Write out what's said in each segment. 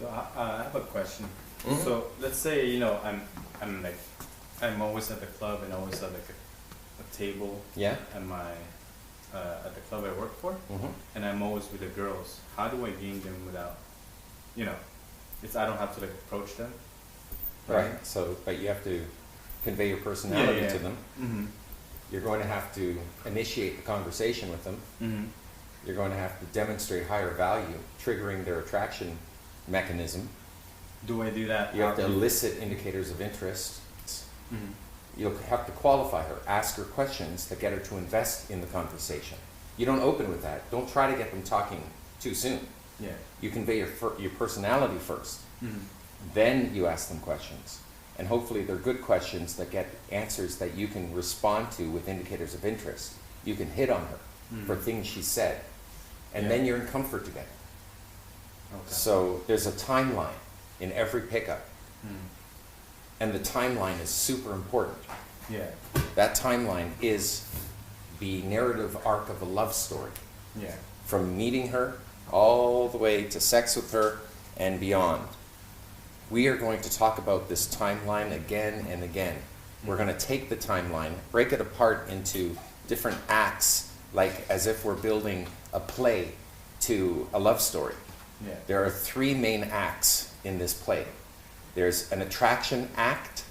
So I have a question. Mhm. So let's say I'm always at the club and always at like a table Yeah. at my at the club I work for, Mhm. and I'm always with the girls. How do I gain them without, you know, it's I don't have to like approach them. Right. So, but you have to convey your personality to them. Mm-hmm. You're going to have to initiate the conversation with them. Mm-hmm. You're going to have to demonstrate higher value, triggering their attraction mechanism. Do I do that? You have to elicit indicators of interest. Mm-hmm. You'll have to qualify her, ask her questions that get her to invest in the conversation. You don't open with that. Don't try to get them talking too soon. Yeah. You convey your personality first. Mm-hmm. Then you ask them questions. And hopefully they're good questions that get answers that you can respond to with indicators of interest. You can hit on her for things she said. And then you're in comfort together. Okay. So there's a timeline in every pickup. And the timeline is super important. Yeah. That timeline is the narrative arc of a love story. Yeah. From meeting her all the way to sex with her and beyond. We are going to talk about this timeline again and again. We're going to take the timeline, break it apart into different acts, like as if we're building a play to a love story. Yeah. There are three main acts in this play. There's an attraction act,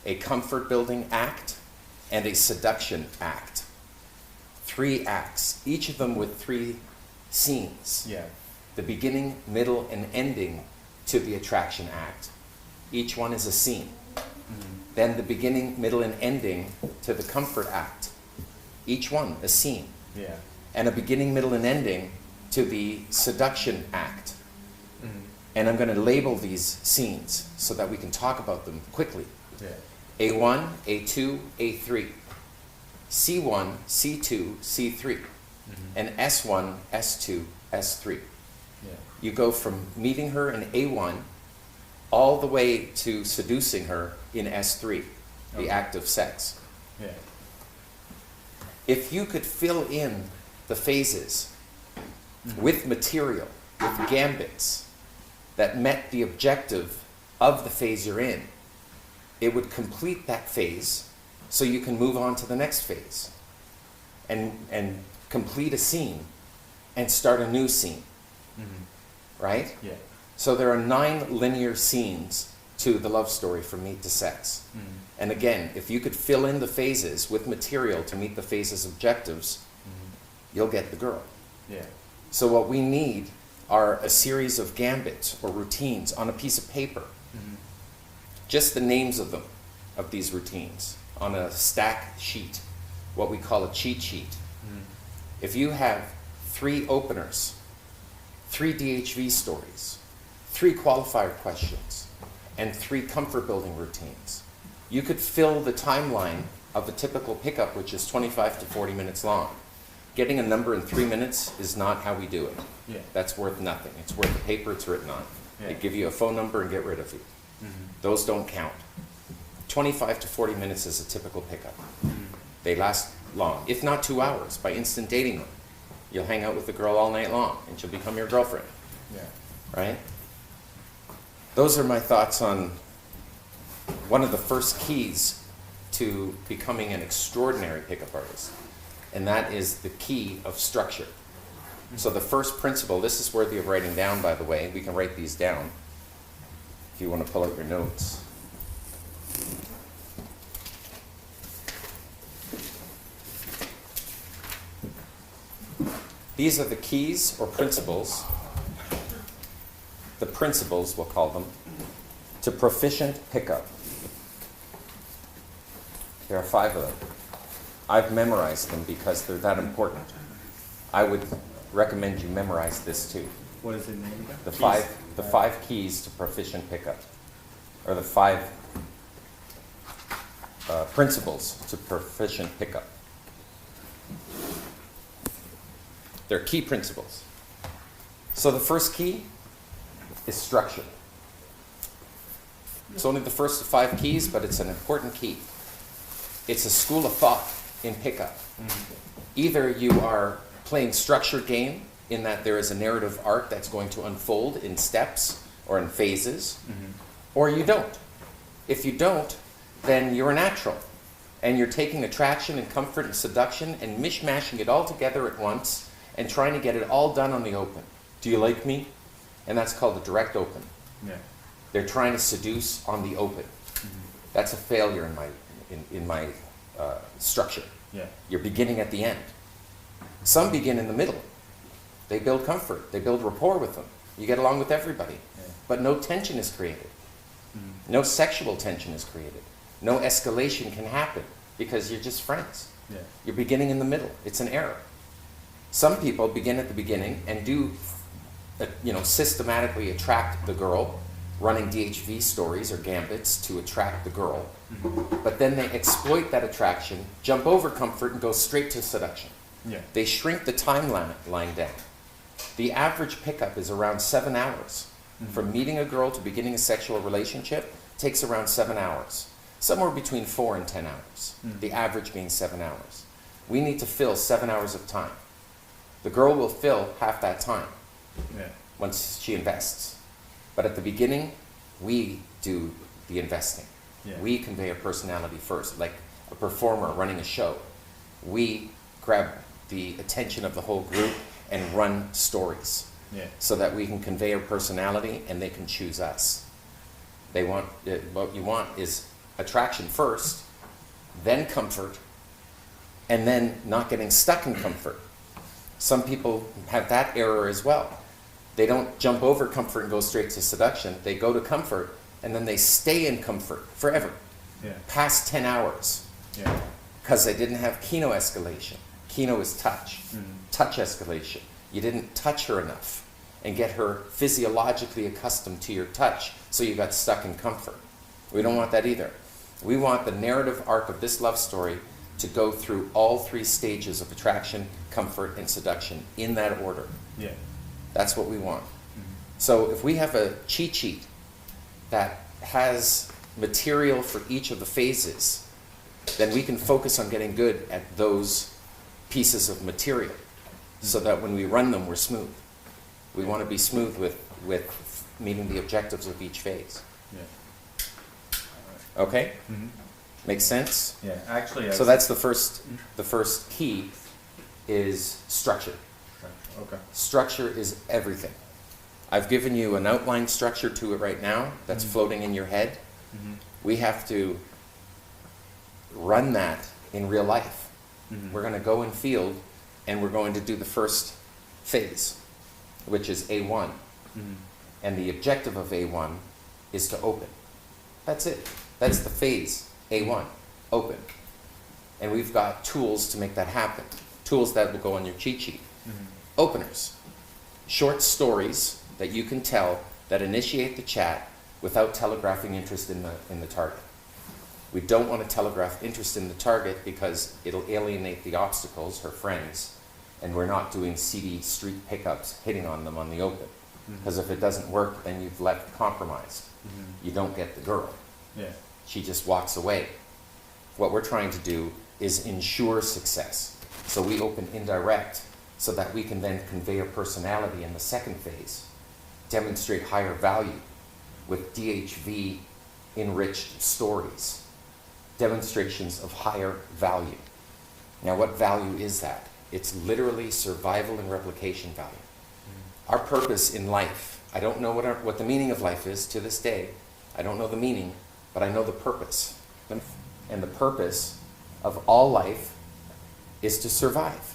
a comfort building act, and a seduction act. Three acts, each of them with three scenes. Yeah. The beginning, middle, and ending to the attraction act. Each one is a scene. Then the beginning, middle, and ending to the comfort act. Each one a scene. Yeah. And a beginning, middle, and ending to the seduction act. And I'm going to label these scenes so that we can talk about them quickly. Yeah. A1, A2, A3. C1, C2, C3. And S1, S2, S3. Yeah. You go from meeting her in A1 all the way to seducing her in S3, the Okay. act of sex. Yeah. If you could fill in the phases with material, with gambits that met the objective of the phase you're in, it would complete that phase so you can move on to the next phase and complete a scene and start a new scene. Right? Yeah. So there are 9 linear scenes to the love story from meet to sex. And again, if you could fill in the phases with material to meet the phases' objectives, you'll get the girl. Yeah. So what we need are a series of gambits or routines on a piece of paper. Just the names of them, of these routines, on a stack sheet, what we call a cheat sheet. If you have 3 openers, 3 DHV stories, 3 qualifier questions, and 3 comfort building routines, you could fill the timeline of a typical pickup, which is 25 to 40 minutes long. Getting a number in 3 minutes is not how we do it. Yeah. That's worth nothing. It's worth the paper it's written on. Yeah. They give you a phone number and get rid of you. Those don't count. 25 to 40 minutes is a typical pickup. They last long, if not 2 hours, by instant dating them. You'll hang out with the girl all night long, and she'll become your girlfriend, Yeah. right? Those are my thoughts on one of the first keys to becoming an extraordinary pickup artist, and that is the key of structure. So the first principle, this is worthy of writing down, by the way. We can write these down if you want to pull out your notes. These are the keys or principles, the principles we'll call them, to proficient pickup. There are 5 of them. I've memorized them because they're that important. I would recommend you memorize this too. What is it named again? The Keys. five keys to proficient pickup, or the 5 principles to proficient pickup. They're key principles. So the first key is structure. It's only the first of 5 keys, but it's an important key. It's a school of thought in pickup. Either you are playing structured game in that there is a narrative arc that's going to unfold in steps or in phases, Mm-hmm. or you don't. If you don't, then you're a natural. And you're taking attraction and comfort and seduction and mishmashing it all together at once and trying to get it all done on the open. Do you like me? And that's called a direct open. Yeah. They're trying to seduce on the open. Mm-hmm. That's a failure in my structure. Yeah. You're beginning at the end. Some begin in the middle. They build comfort. They build rapport with them. You get along with everybody. Yeah. But no tension is created. Mm-hmm. No sexual tension is created. No escalation can happen because you're just friends. Yeah. You're beginning in the middle. It's an error. Some people begin at the beginning and do, systematically attract the girl, running DHV stories or gambits to attract the girl. Mm-hmm. But then they exploit that attraction, jump over comfort, and go straight to seduction. Yeah. They shrink the timeline down. The average pickup is around 7 hours. Mm-hmm. From meeting a girl to beginning a sexual relationship takes around 7 hours. Somewhere between 4 and 10 hours. Mm-hmm. The average being 7 hours. We need to fill 7 hours of time. The girl will fill half that time Yeah. once she invests. But at the beginning, we do the investing. Yeah. We convey a personality first, like a performer running a show. We grab the attention of the whole group and run stories Yeah. so that we can convey our personality and they can choose us. What you want is attraction first, then comfort, and then not getting stuck in comfort. Some people have that error as well. They don't jump over comfort and go straight to seduction. They go to comfort and then they stay in comfort forever, Yeah. past 10 hours, Yeah. because they didn't have kino escalation. Kino is touch, touch escalation. You didn't touch her enough and get her physiologically accustomed to your touch, so you got stuck in comfort. We don't want that either. We want the narrative arc of this love story to go through all 3 stages of attraction, comfort, and seduction in that order. Yeah. That's what we want. So if we have a cheat sheet that has material for each of the phases, then we can focus on getting good at those pieces of material so that when we run them, we're smooth. We want to be smooth with meeting the objectives of each phase. Yeah. Okay? Mm-hmm. Makes sense? Yeah. Actually, So that's the first key is structure. Okay. Structure is everything. I've given you an outline structure to it right now that's floating in your head. Mm-hmm. We have to run that in real life. Mm-hmm. We're going to go in field and we're going to do the first phase, which is A1. Mm-hmm. And the objective of A1 is to open. That's it. That's the phase, A1, open. And we've got tools to make that happen. Tools that will go on your cheat sheet. Mm-hmm. Openers. Short stories that you can tell that initiate the chat without telegraphing interest in the target. We don't want to telegraph interest in the target because it'll alienate the obstacles, her friends, and we're not doing seedy street pickups, hitting on them on the open. Because if it doesn't work, then you've left compromised. Mm-hmm. You don't get the girl. Yeah. She just walks away. What we're trying to do is ensure success. So we open indirect so that we can then convey a personality in the second phase, demonstrate higher value with DHV enriched stories, demonstrations of higher value. Now, what value is that? It's literally survival and replication value. Our purpose in life, I don't know what the meaning of life is to this day. I don't know the meaning, but I know the purpose. And the purpose of all life is to survive.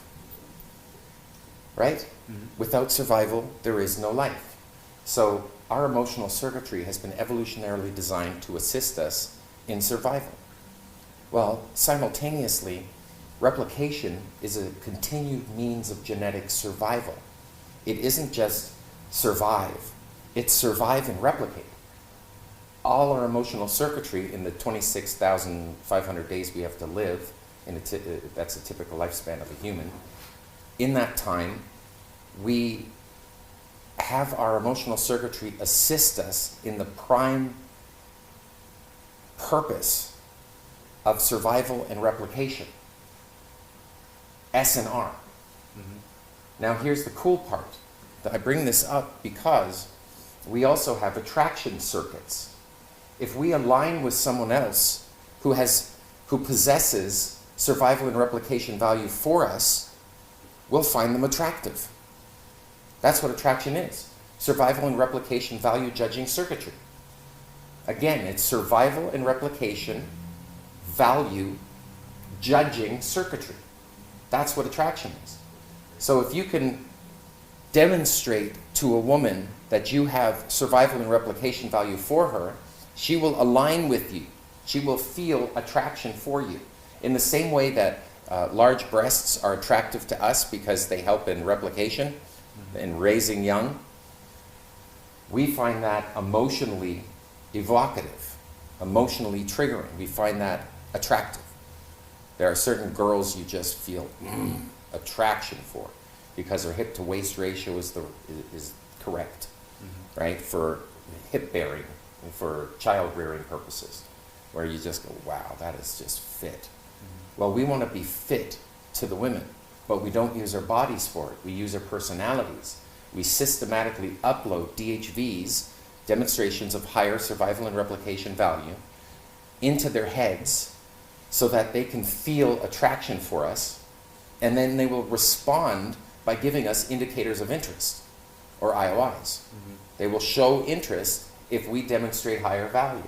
Right? Mm-hmm. Without survival, there is no life. So our emotional circuitry has been evolutionarily designed to assist us in survival. Well, simultaneously, replication is a continued means of genetic survival. It isn't just survive, it's survive and replicate. All our emotional circuitry in the 26,500 days we have to live, that's a typical lifespan of a human, in that time, we have our emotional circuitry assist us in the prime purpose of survival and replication. S and R. Mm-hmm. Now here's the cool part. I bring this up because we also have attraction circuits. If we align with someone else who possesses survival and replication value for us, we'll find them attractive. That's what attraction is. Survival and replication value judging circuitry. Again, it's survival and replication value judging circuitry. That's what attraction is. So if you can demonstrate to a woman that you have survival and replication value for her, she will align with you. She will feel attraction for you. In the same way that large breasts are attractive to us because they help in replication and raising young, we find that emotionally evocative, emotionally triggering. We find that attractive. There are certain girls you just feel attraction for because their hip to waist ratio is correct, right? For hip bearing and for child rearing purposes, where you just go, wow, that is just fit. Well, we want to be fit to the women, but we don't use our bodies for it. We use our personalities. We systematically upload DHVs, demonstrations of higher survival and replication value, into their heads so that they can feel attraction for us, and then they will respond by giving us indicators of interest, or IOIs. They will show interest if we demonstrate higher value.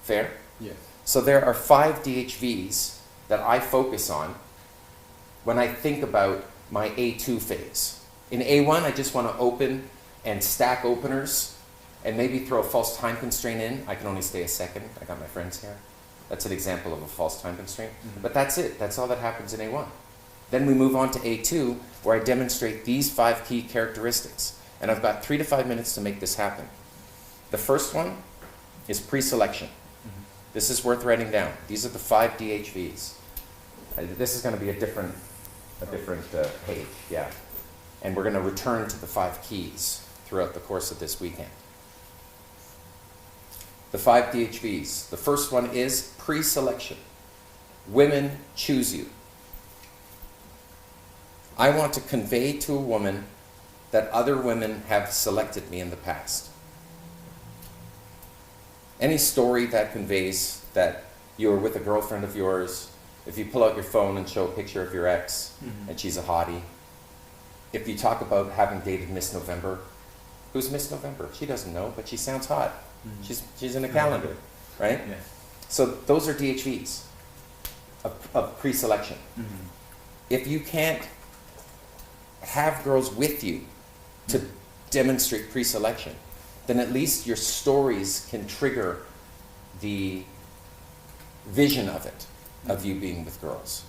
Fair? Yes. So there are 5 DHVs that I focus on when I think about my A2 phase. In A1, I just want to open and stack openers and maybe throw a false time constraint in. I can only stay a second. I got my friends here. That's an example of a false time constraint. But that's it. That's all that happens in A1. Then we move on to A2, where I demonstrate these 5 key characteristics. And I've got 3 to 5 minutes to make this happen. The first one is pre-selection. This is worth writing down. These are the 5 DHVs. This is going to be a different page, yeah. And we're going to return to the 5 keys throughout the course of this weekend. The 5 DHVs. The first one is pre-selection. Women choose you. I want to convey to a woman that other women have selected me in the past. Any story that conveys that you were with a girlfriend of yours, if you pull out your phone and show a picture of your ex and she's a hottie, if you talk about having dated Miss November, who's Miss November? She doesn't know, but she sounds hot. She's in the calendar, right? Yeah. So those are DHVs of pre-selection. If you can't have girls with you to demonstrate pre-selection, then at least your stories can trigger the vision of it, of you being with girls,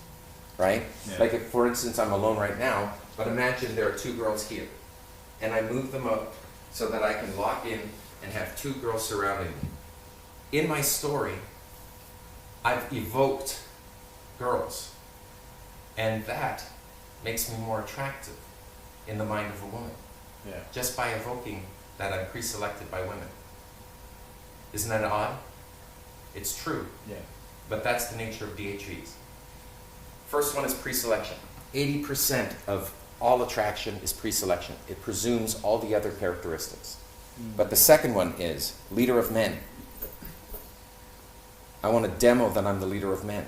right? Yeah. Like if, for instance, I'm alone right now, but imagine there are 2 girls here, and I move them up so that I can lock in and have 2 girls surrounding me. In my story, I've evoked girls, and that makes me more attractive in the mind of a woman, just by evoking that I'm pre-selected by women. Isn't that odd? It's true. Yeah. But that's the nature of DHVs. First one is pre-selection. 80% of all attraction is pre-selection. It presumes all the other characteristics. But the second one is leader of men. I want to demo that I'm the leader of men.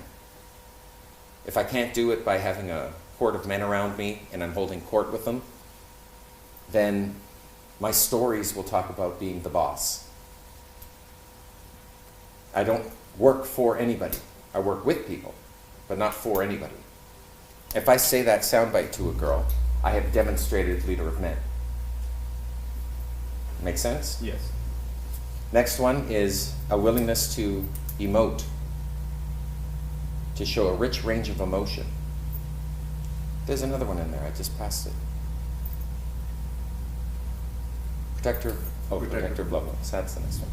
If I can't do it by having a court of men around me and I'm holding court with them, then my stories will talk about being the boss. I don't work for anybody. I work with people, but not for anybody. If I say that soundbite to a girl, I have demonstrated leader of men. Make sense? Yes. Next one is a willingness to emote, to show a rich range of emotion. There's another one in there. I just passed it. Protector of loved ones. That's the next one.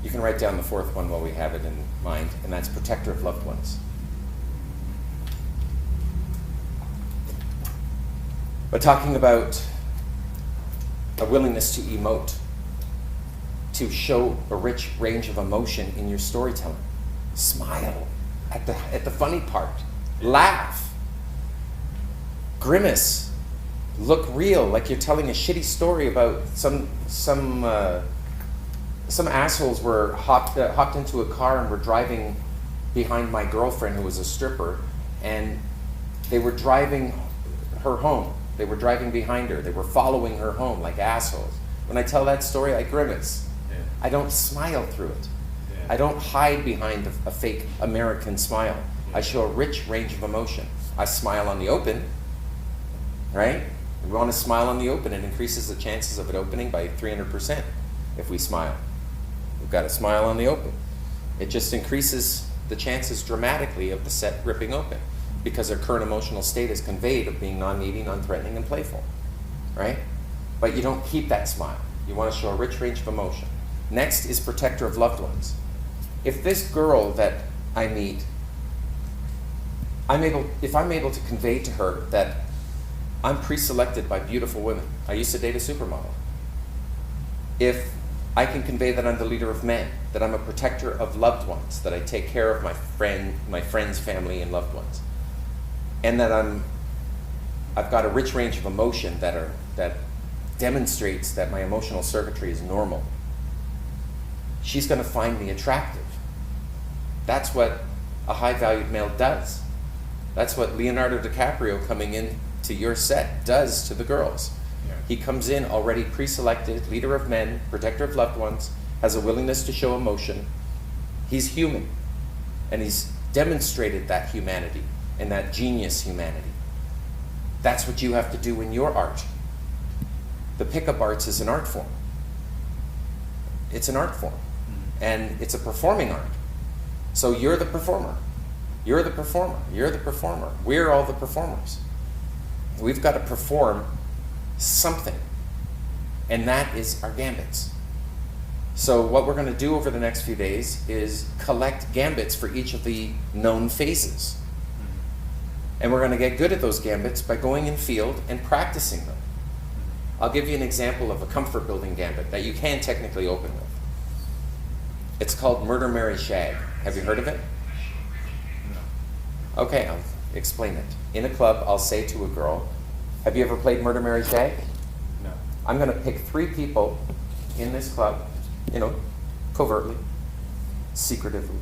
You can write down the 4th one while we have it in mind, and that's protector of loved ones. But talking about a willingness to emote, to show a rich range of emotion in your storytelling. Smile at the funny part. Laugh. Grimace. look real, like you're telling a shitty story about some assholes were hopped into a car and were driving behind my girlfriend who was a stripper, and they were driving her home. They were driving behind her. They were following her home like assholes. When I tell that story, I grimace. Yeah. I don't smile through it. Yeah. I don't hide behind a fake American smile. Yeah. I show a rich range of emotion. I smile on the open, right? We want to smile on the open. It increases the chances of it opening by 300% if we smile. We've got to smile on the open. It just increases the chances dramatically of the set ripping open because our current emotional state is conveyed of being non-needy, non-threatening, and playful, right? But you don't keep that smile. You want to show a rich range of emotion. Next is protector of loved ones. If this girl that I meet, if I'm able to convey to her that I'm pre-selected by beautiful women. I used to date a supermodel. If I can convey that I'm the leader of men, that I'm a protector of loved ones, that I take care of my friend's family and loved ones, and that I've got a rich range of emotion that demonstrates that my emotional circuitry is normal, she's going to find me attractive. That's what a high-valued male does. That's what Leonardo DiCaprio coming in to your set does to the girls. Yeah. He comes in already pre-selected, leader of men, protector of loved ones, has a willingness to show emotion. He's human, and he's demonstrated that humanity and that genius humanity. That's what you have to do in your art. The pickup arts is an art form. It's an art form, and it's a performing art. So you're the performer. You're the performer. You're the performer. We're all the performers. We've got to perform something, and that is our gambits. So what we're going to do over the next few days is collect gambits for each of the known phases. And we're going to get good at those gambits by going in field and practicing them. I'll give you an example of a comfort building gambit that you can technically open with. It's called Murder, Marry, Shag. Have you heard of it? No. Okay, I'll explain it. In a club, I'll say to a girl, have you ever played Murder, Marry, Shag? No. I'm going to pick 3 people in this club, covertly, secretively,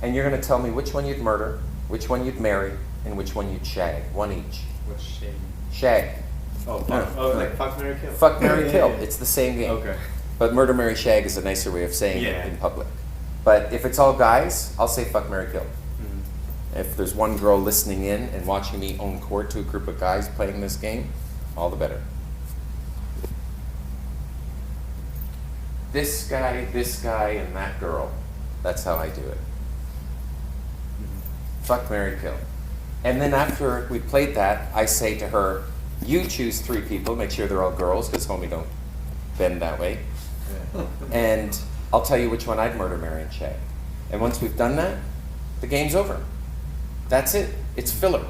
and you're going to tell me which one you'd murder, which one you'd marry, and which one you'd shag. One each. What's shade? Shag. Oh, like fuck, marry, kill. Fuck, marry, kill. Yeah. It's the same game. Okay. But murder, marry, shag is a nicer way of saying it in public. But if it's all guys, I'll say fuck, marry, kill. Mm-hmm. If there's one girl listening in and watching me own court to a group of guys playing this game, all the better. This guy, and that girl. That's how I do it. Mm-hmm. Fuck, marry, kill. And then after we played that, I say to her, you choose 3 people, make sure they're all girls, because homie don't bend that way. Yeah. And I'll tell you which one I'd murder, marry, and shag. And once we've done that, the game's over. That's it. It's filler.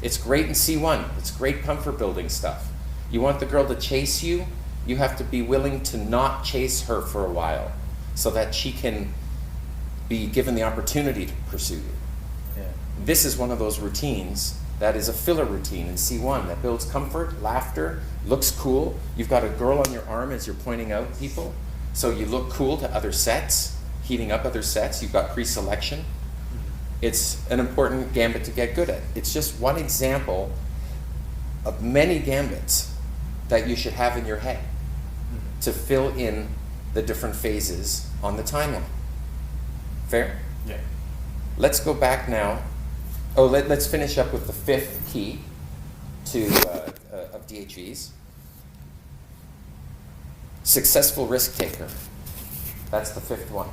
It's great in C1. It's great comfort building stuff. You want the girl to chase you, you have to be willing to not chase her for a while so that she can be given the opportunity to pursue you. Yeah. This is one of those routines that is a filler routine in C1 that builds comfort, laughter, looks cool. You've got a girl on your arm as you're pointing out people, so you look cool to other sets, heating up other sets. You've got pre-selection. It's an important gambit to get good at. It's just one example of many gambits that you should have in your head to fill in the different phases on the timeline. Fair? Yeah. Let's go back now. Let's finish up with the 5th key of DHEs. Successful risk taker. That's the 5th one.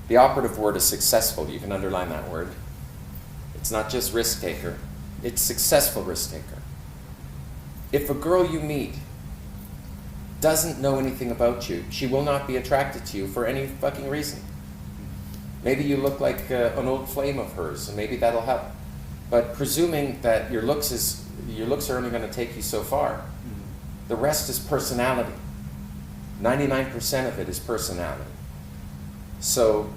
The operative word is successful. You can underline that word. It's not just risk taker. It's successful risk taker. If a girl you meet doesn't know anything about you, she will not be attracted to you for any fucking reason. Maybe you look like an old flame of hers, and maybe that'll help. But presuming that your looks are only going to take you so far, the rest is personality. 99% of it is personality. So,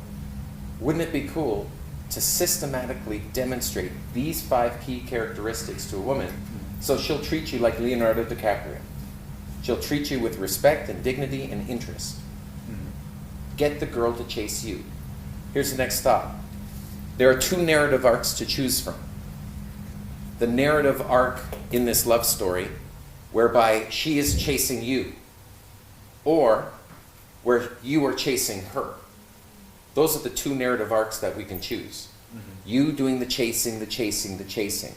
wouldn't it be cool to systematically demonstrate these 5 key characteristics to a woman, so she'll treat you like Leonardo DiCaprio. She'll treat you with respect and dignity and interest. Get the girl to chase you. Here's the next thought. There are 2 narrative arcs to choose from. The narrative arc in this love story whereby she is chasing you, or where you are chasing her. Those are the 2 narrative arcs that we can choose. You doing the chasing,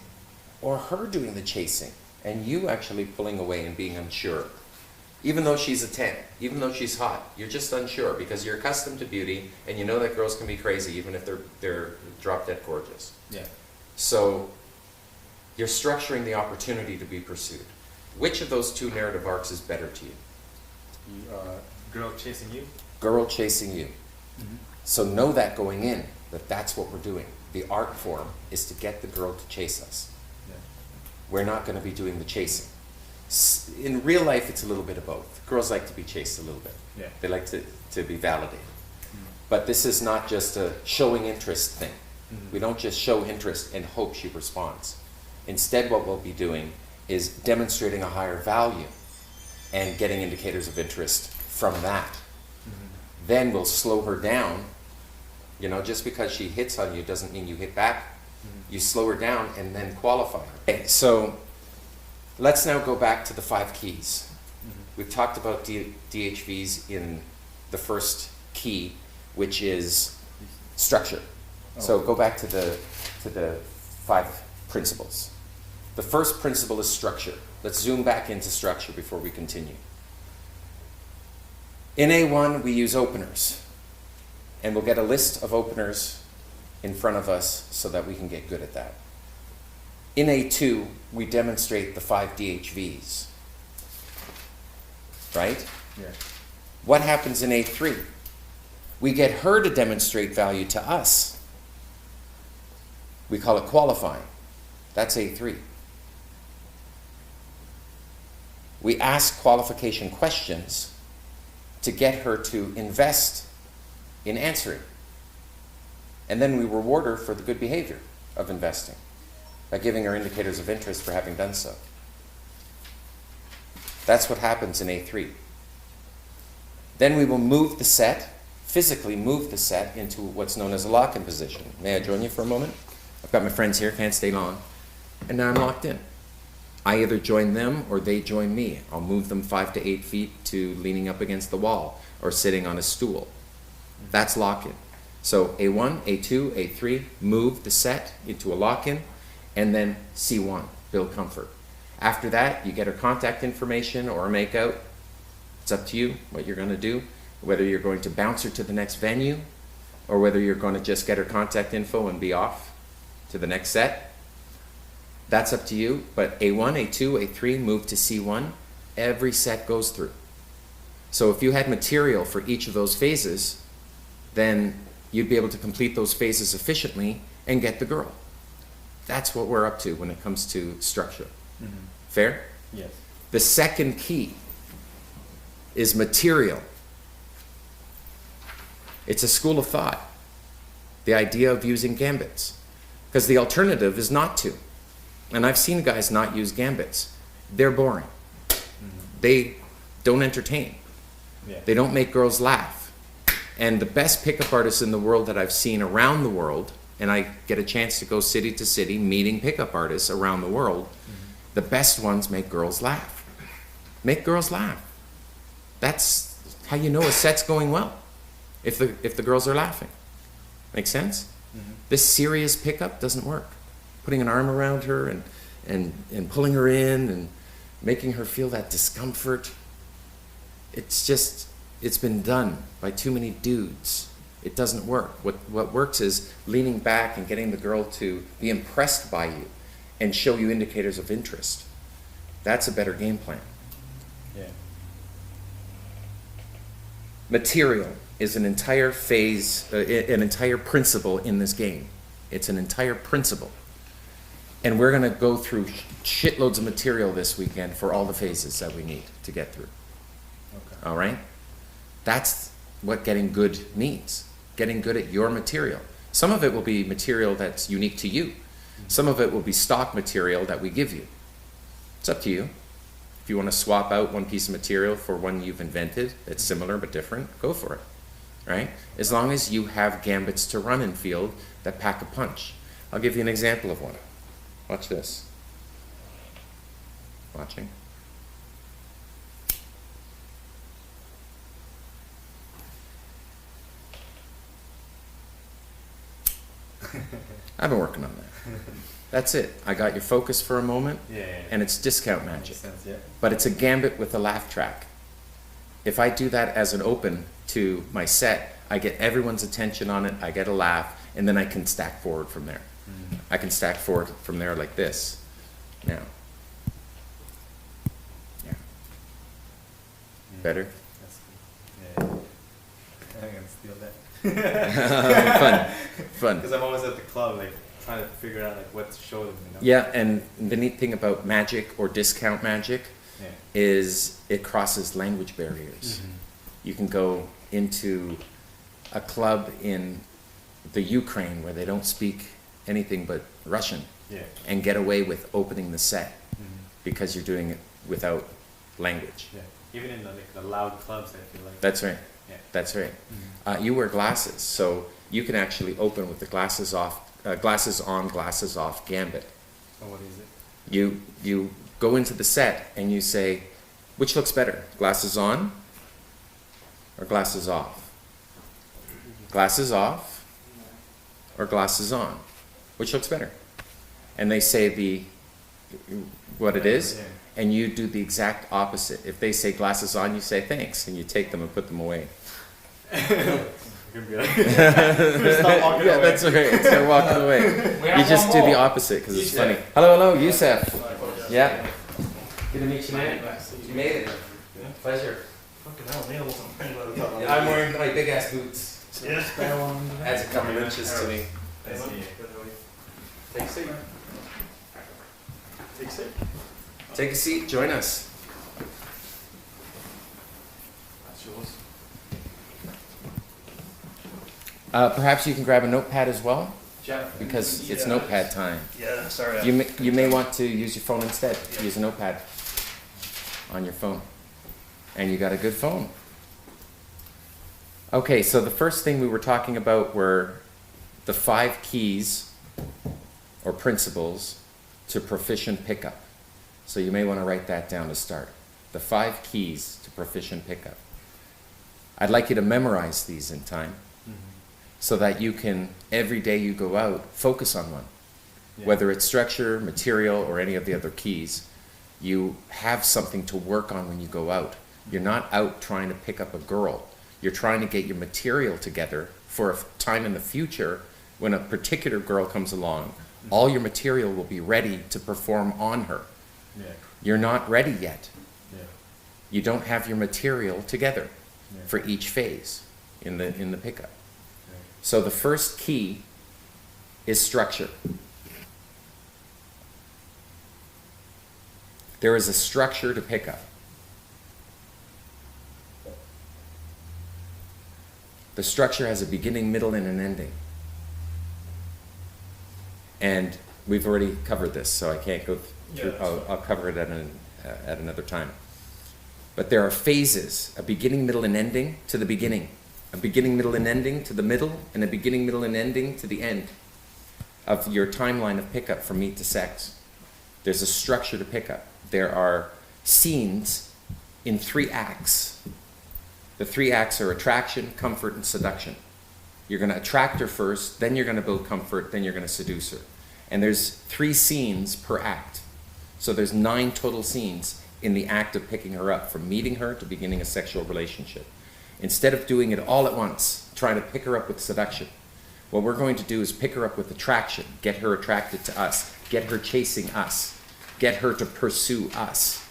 or her doing the chasing, and you actually pulling away and being unsure. Even though she's a 10, even though she's hot, you're just unsure because you're accustomed to beauty, and you know that girls can be crazy even if they're drop dead gorgeous. Yeah. So you're structuring the opportunity to be pursued. Which of those 2 narrative arcs is better to you? Girl chasing you? Girl chasing you. So know that going in, that that's what we're doing. The art form is to get the girl to chase us. Yeah. We're not going to be doing the chasing. In real life, it's a little bit of both. Girls like to be chased a little bit. Yeah. They like to be validated. But this is not just a showing interest thing. We don't just show interest and hope she responds. Instead, what we'll be doing is demonstrating a higher value and getting indicators of interest from that. Then we'll slow her down. You know, just because she hits on you doesn't mean you hit back. You slow her down and then qualify her. Okay, so let's now go back to the 5 keys. We've talked about DHVs in the first key, which is structure. So go back to the 5 principles. The first principle is structure. Let's zoom back into structure before we continue. In A1, we use openers. And we'll get a list of openers in front of us so that we can get good at that. In A2, we demonstrate the 5 DHVs. Right? Yeah. What happens in A3? We get her to demonstrate value to us. We call it qualifying. That's A3. We ask qualification questions to get her to invest in answering. And then we reward her for the good behavior of investing by giving her indicators of interest for having done so. That's what happens in A3. Then we will move the set, physically move the set into what's known as a lock-in position. May I join you for a moment? I've got my friends here, can't stay long. And now I'm locked in. I either join them or they join me. I'll move them 5 to 8 feet to leaning up against the wall or sitting on a stool. That's lock-in. So A1, A2, A3, move the set into a lock-in, and then C1, build comfort. After that, you get her contact information or a make-out. It's up to you what you're going to do, whether you're going to bounce her to the next venue or whether you're going to just get her contact info and be off to the next set. That's up to you, but A1, A2, A3, move to C1, every set goes through. So if you had material for each of those phases, then you'd be able to complete those phases efficiently and get the girl. That's what we're up to when it comes to structure. Fair? Yes. The second key is material. It's a school of thought, the idea of using gambits, because the alternative is not to. And I've seen guys not use gambits. They're boring. They don't entertain. Yeah. They don't make girls laugh. And the best pickup artists in the world that I've seen around the world, and I get a chance to go city to city meeting pickup artists around the world, the best ones make girls laugh. Make girls laugh. That's how you know a set's going well, if the girls are laughing. Make sense? This serious pickup doesn't work. Putting an arm around her and pulling her in and making her feel that discomfort. It's been done by too many dudes. It doesn't work. What works is leaning back and getting the girl to be impressed by you and show you indicators of interest. That's a better game plan. Yeah. Material is an entire phase, an entire principle in this game. It's an entire principle. And we're going to go through shitloads of material this weekend for all the phases that we need to get through. Okay. All right? That's what getting good means. Getting good at your material. Some of it will be material that's unique to you. Some of it will be stock material that we give you. It's up to you. If you want to swap out one piece of material for one you've invented that's similar but different, go for it, right? As long as you have gambits to run in field that pack a punch. I'll give you an example of one. Watch this. Watching. I've been working on that. That's it. I got your focus for a moment, and it's discount magic. Makes sense, yeah. But it's a gambit with a laugh track. If I do that as an open to my set, I get everyone's attention on it, I get a laugh, and then I can stack forward from there. I can stack forward from there like this. Now. Yeah. Better? That's good. Yeah. I'm gonna steal that. Fun. Because I'm always at the club, like trying to figure out like what to show them. You know? Yeah, and the neat thing about magic or discount magic is it crosses language barriers. You can go into a club in the Ukraine where they don't speak anything but Russian and get away with opening the set because you're doing it without language. Yeah. Even in the loud clubs, I feel like. That's right. Yeah. That's right. You wear glasses, so you can actually open with the glasses off, glasses on, glasses off gambit. So what is it? You go into the set and you say, which looks better, glasses on or glasses off? Glasses off or glasses on? Which looks better? And they say what it is, and you do the exact opposite. If they say glasses on, you say thanks, and you take them and put them away. Stop walking away. That's right. Start walking away. You just do the opposite because it's funny. Hello, Youssef. Yeah. Good to meet you, man. You made it. Pleasure. Fucking hell, nails. I'm wearing my big ass boots. Yeah. Adds a couple inches to me. I see. Take a seat. Take a seat. Take a seat. Join us. That's yours. Perhaps you can grab a notepad as well, Jeff. because it's notepad time. Yeah, sorry. You may want to use your phone instead. Use a notepad on your phone. And you got a good phone. Okay, so the first thing we were talking about were the 5 keys or principles to proficient pickup. So you may want to write that down to start. The 5 keys to proficient pickup. I'd like you to memorize these in time so that you can, every day you go out, focus on one. Whether it's structure, material, or any of the other keys, you have something to work on when you go out. You're not out trying to pick up a girl. You're trying to get your material together for a time in the future when a particular girl comes along. All your material will be ready to perform on her. You're not ready yet. You don't have your material together for each phase in the pickup. So the first key is structure. There is a structure to pickup. The structure has a beginning, middle, and an ending. And we've already covered this, so I can't go through. I'll cover it at another time. But there are phases, a beginning, middle, and ending to the beginning, a beginning, middle, and ending to the middle, and a beginning, middle, and ending to the end of your timeline of pickup from meet to sex. There's a structure to pickup. There are scenes in 3 acts. The 3 acts are attraction, comfort, and seduction. You're going to attract her first, then you're going to build comfort, then you're going to seduce her. And there's 3 scenes per act. So there's 9 total scenes in the act of picking her up, from meeting her to beginning a sexual relationship. Instead of doing it all at once, trying to pick her up with seduction, what we're going to do is pick her up with attraction, get her attracted to us, get her chasing us, get her to pursue us.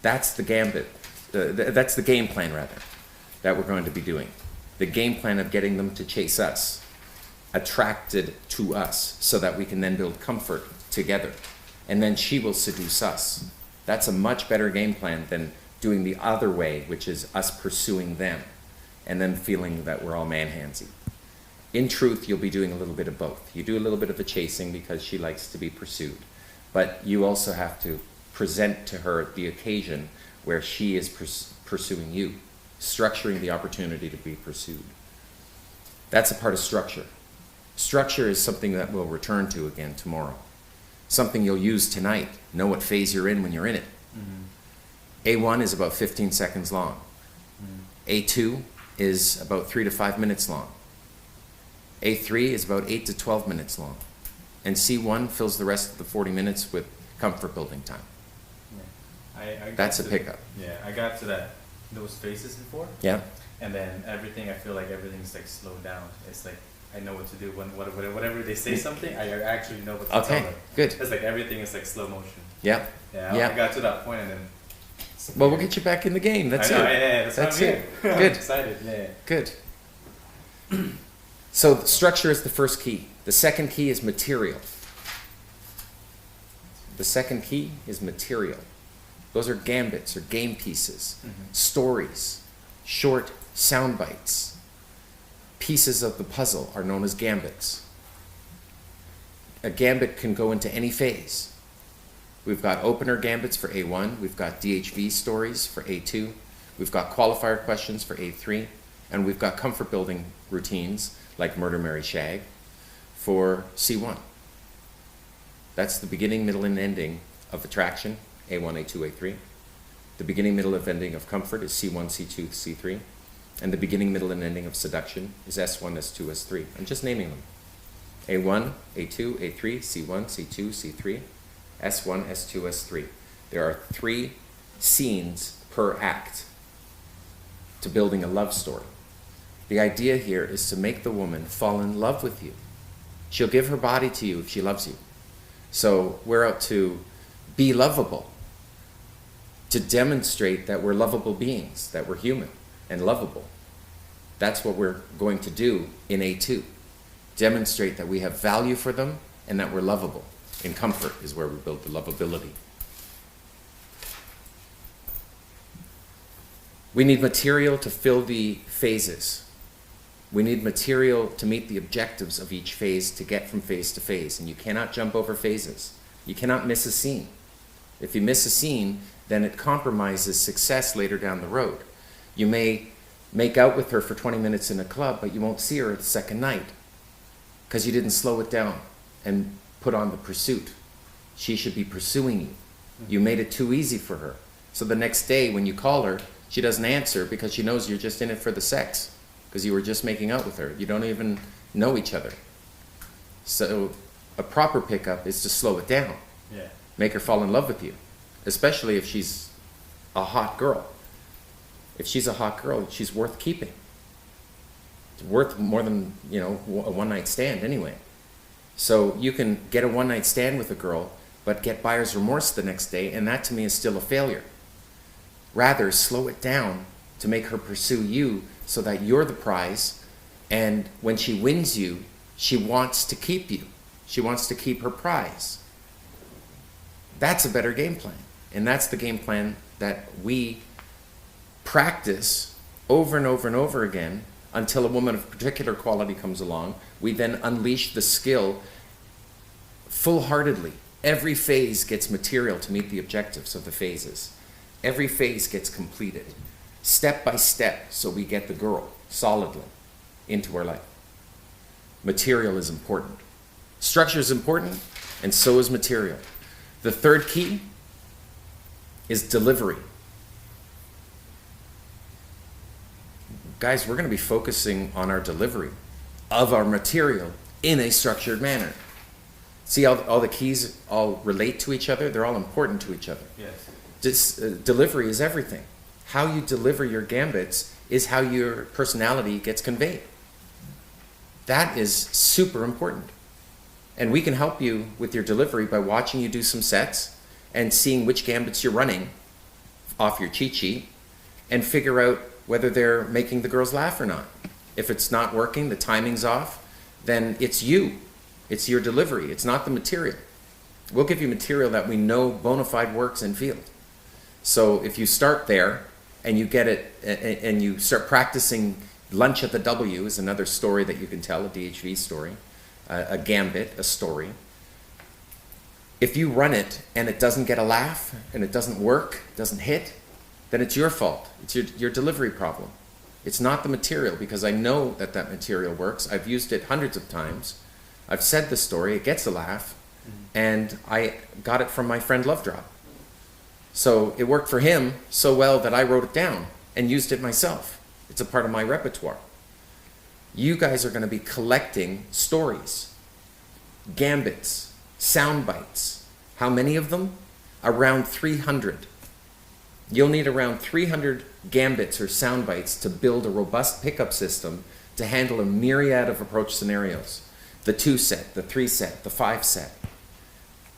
That's the gambit. That's the game plan, rather, that we're going to be doing. The game plan of getting them to chase us, attracted to us, so that we can then build comfort together. And then she will seduce us. That's a much better game plan than doing the other way, which is us pursuing them and then feeling that we're all man-handsy. In truth, you'll be doing a little bit of both. You do a little bit of the chasing because she likes to be pursued, but you also have to present to her the occasion where she is pursuing you, structuring the opportunity to be pursued. That's a part of structure. Structure is something that we'll return to again tomorrow. Something you'll use tonight. Know what phase you're in when you're in it. A1 is about 15 seconds long. A2 is about 3 to 5 minutes long. A3 is about 8 to 12 minutes long. And C1 fills the rest of the 40 minutes with comfort building time. I That's a to- pickup. Yeah, I got to those phases before, Yeah? and then everything, I feel like everything's like slowed down. It's like I know what to do when whatever they say something, I actually know what to Okay, tell them. good. It's like everything is like slow motion. Yeah. Yeah, Yeah. I got to that point, and then. Well, we'll get you back in the game. That's I know, it. Yeah, that's That's what I'm it. here. Good. I'm excited. Yeah. Good. So the structure is the first key. The second key is material. The second key is material. Those are gambits or game pieces, stories, short sound bites. Pieces of the puzzle are known as gambits. A gambit can go into any phase. We've got opener gambits for A1, we've got DHV stories for A2, we've got qualifier questions for A3, and we've got comfort building routines like Murder, Marry, Shag for C1. That's the beginning, middle, and ending of attraction, A1, A2, A3. The beginning, middle, and ending of comfort is C1, C2, C3. And the beginning, middle, and ending of seduction is S1, S2, S3. I'm just naming them. A1, A2, A3, C1, C2, C3, S1, S2, S3. There are 3 scenes per act to building a love story. The idea here is to make the woman fall in love with you. She'll give her body to you if she loves you. So we're out to be lovable, to demonstrate that we're lovable beings, that we're human and lovable. That's what we're going to do in A2. Demonstrate that we have value for them and that we're lovable. In comfort is where we build the lovability. We need material to fill the phases. We need material to meet the objectives of each phase to get from phase to phase. And you cannot jump over phases. You cannot miss a scene. If you miss a scene, then it compromises success later down the road. You may make out with her for 20 minutes in a club, but you won't see her the second night because you didn't slow it down and put on the pursuit. She should be pursuing you. You made it too easy for her. So the next day when you call her, she doesn't answer because she knows you're just in it for the sex, because you were just making out with her. You don't even know each other. So a proper pickup is to slow it down. Yeah. Make her fall in love with you, especially if she's a hot girl. If she's a hot girl, she's worth keeping. It's worth more than, a one-night stand anyway. So you can get a one-night stand with a girl, but get buyer's remorse the next day, and that to me is still a failure. Rather, slow it down to make her pursue you so that you're the prize, and when she wins you, she wants to keep you. She wants to keep her prize. That's a better game plan, and that's the game plan that we practice over and over and over again until a woman of particular quality comes along. We then unleash the skill full-heartedly. Every phase gets material to meet the objectives of the phases. Every phase gets completed, step by step, so we get the girl solidly into our life. Material is important. Structure is important, and so is material. The third key is delivery. Guys, we're going to be focusing on our delivery of our material in a structured manner. See how all the keys all relate to each other? They're all important to each other. Yes. Delivery is everything. How you deliver your gambits is how your personality gets conveyed. That is super important. And we can help you with your delivery by watching you do some sets and seeing which gambits you're running off your cheat sheet and figure out whether they're making the girls laugh or not. If it's not working, the timing's off, then it's you. It's your delivery. It's not the material. We'll give you material that we know bona fide works in field. So if you start there and you get it and you start practicing Lunch at the W is another story that you can tell, a DHV story, a gambit, a story. If you run it and it doesn't get a laugh and it doesn't work, doesn't hit, then it's your fault. It's your delivery problem. It's not the material, because I know that that material works. I've used it hundreds of times. I've said the story, it gets a laugh, and I got it from my friend Lovedrop. So it worked for him so well that I wrote it down and used it myself. It's a part of my repertoire. You guys are going to be collecting stories, gambits, sound bites. How many of them? Around 300. You'll need around 300 gambits or sound bites to build a robust pickup system to handle a myriad of approach scenarios. The 2 set, the 3 set, the 5 set.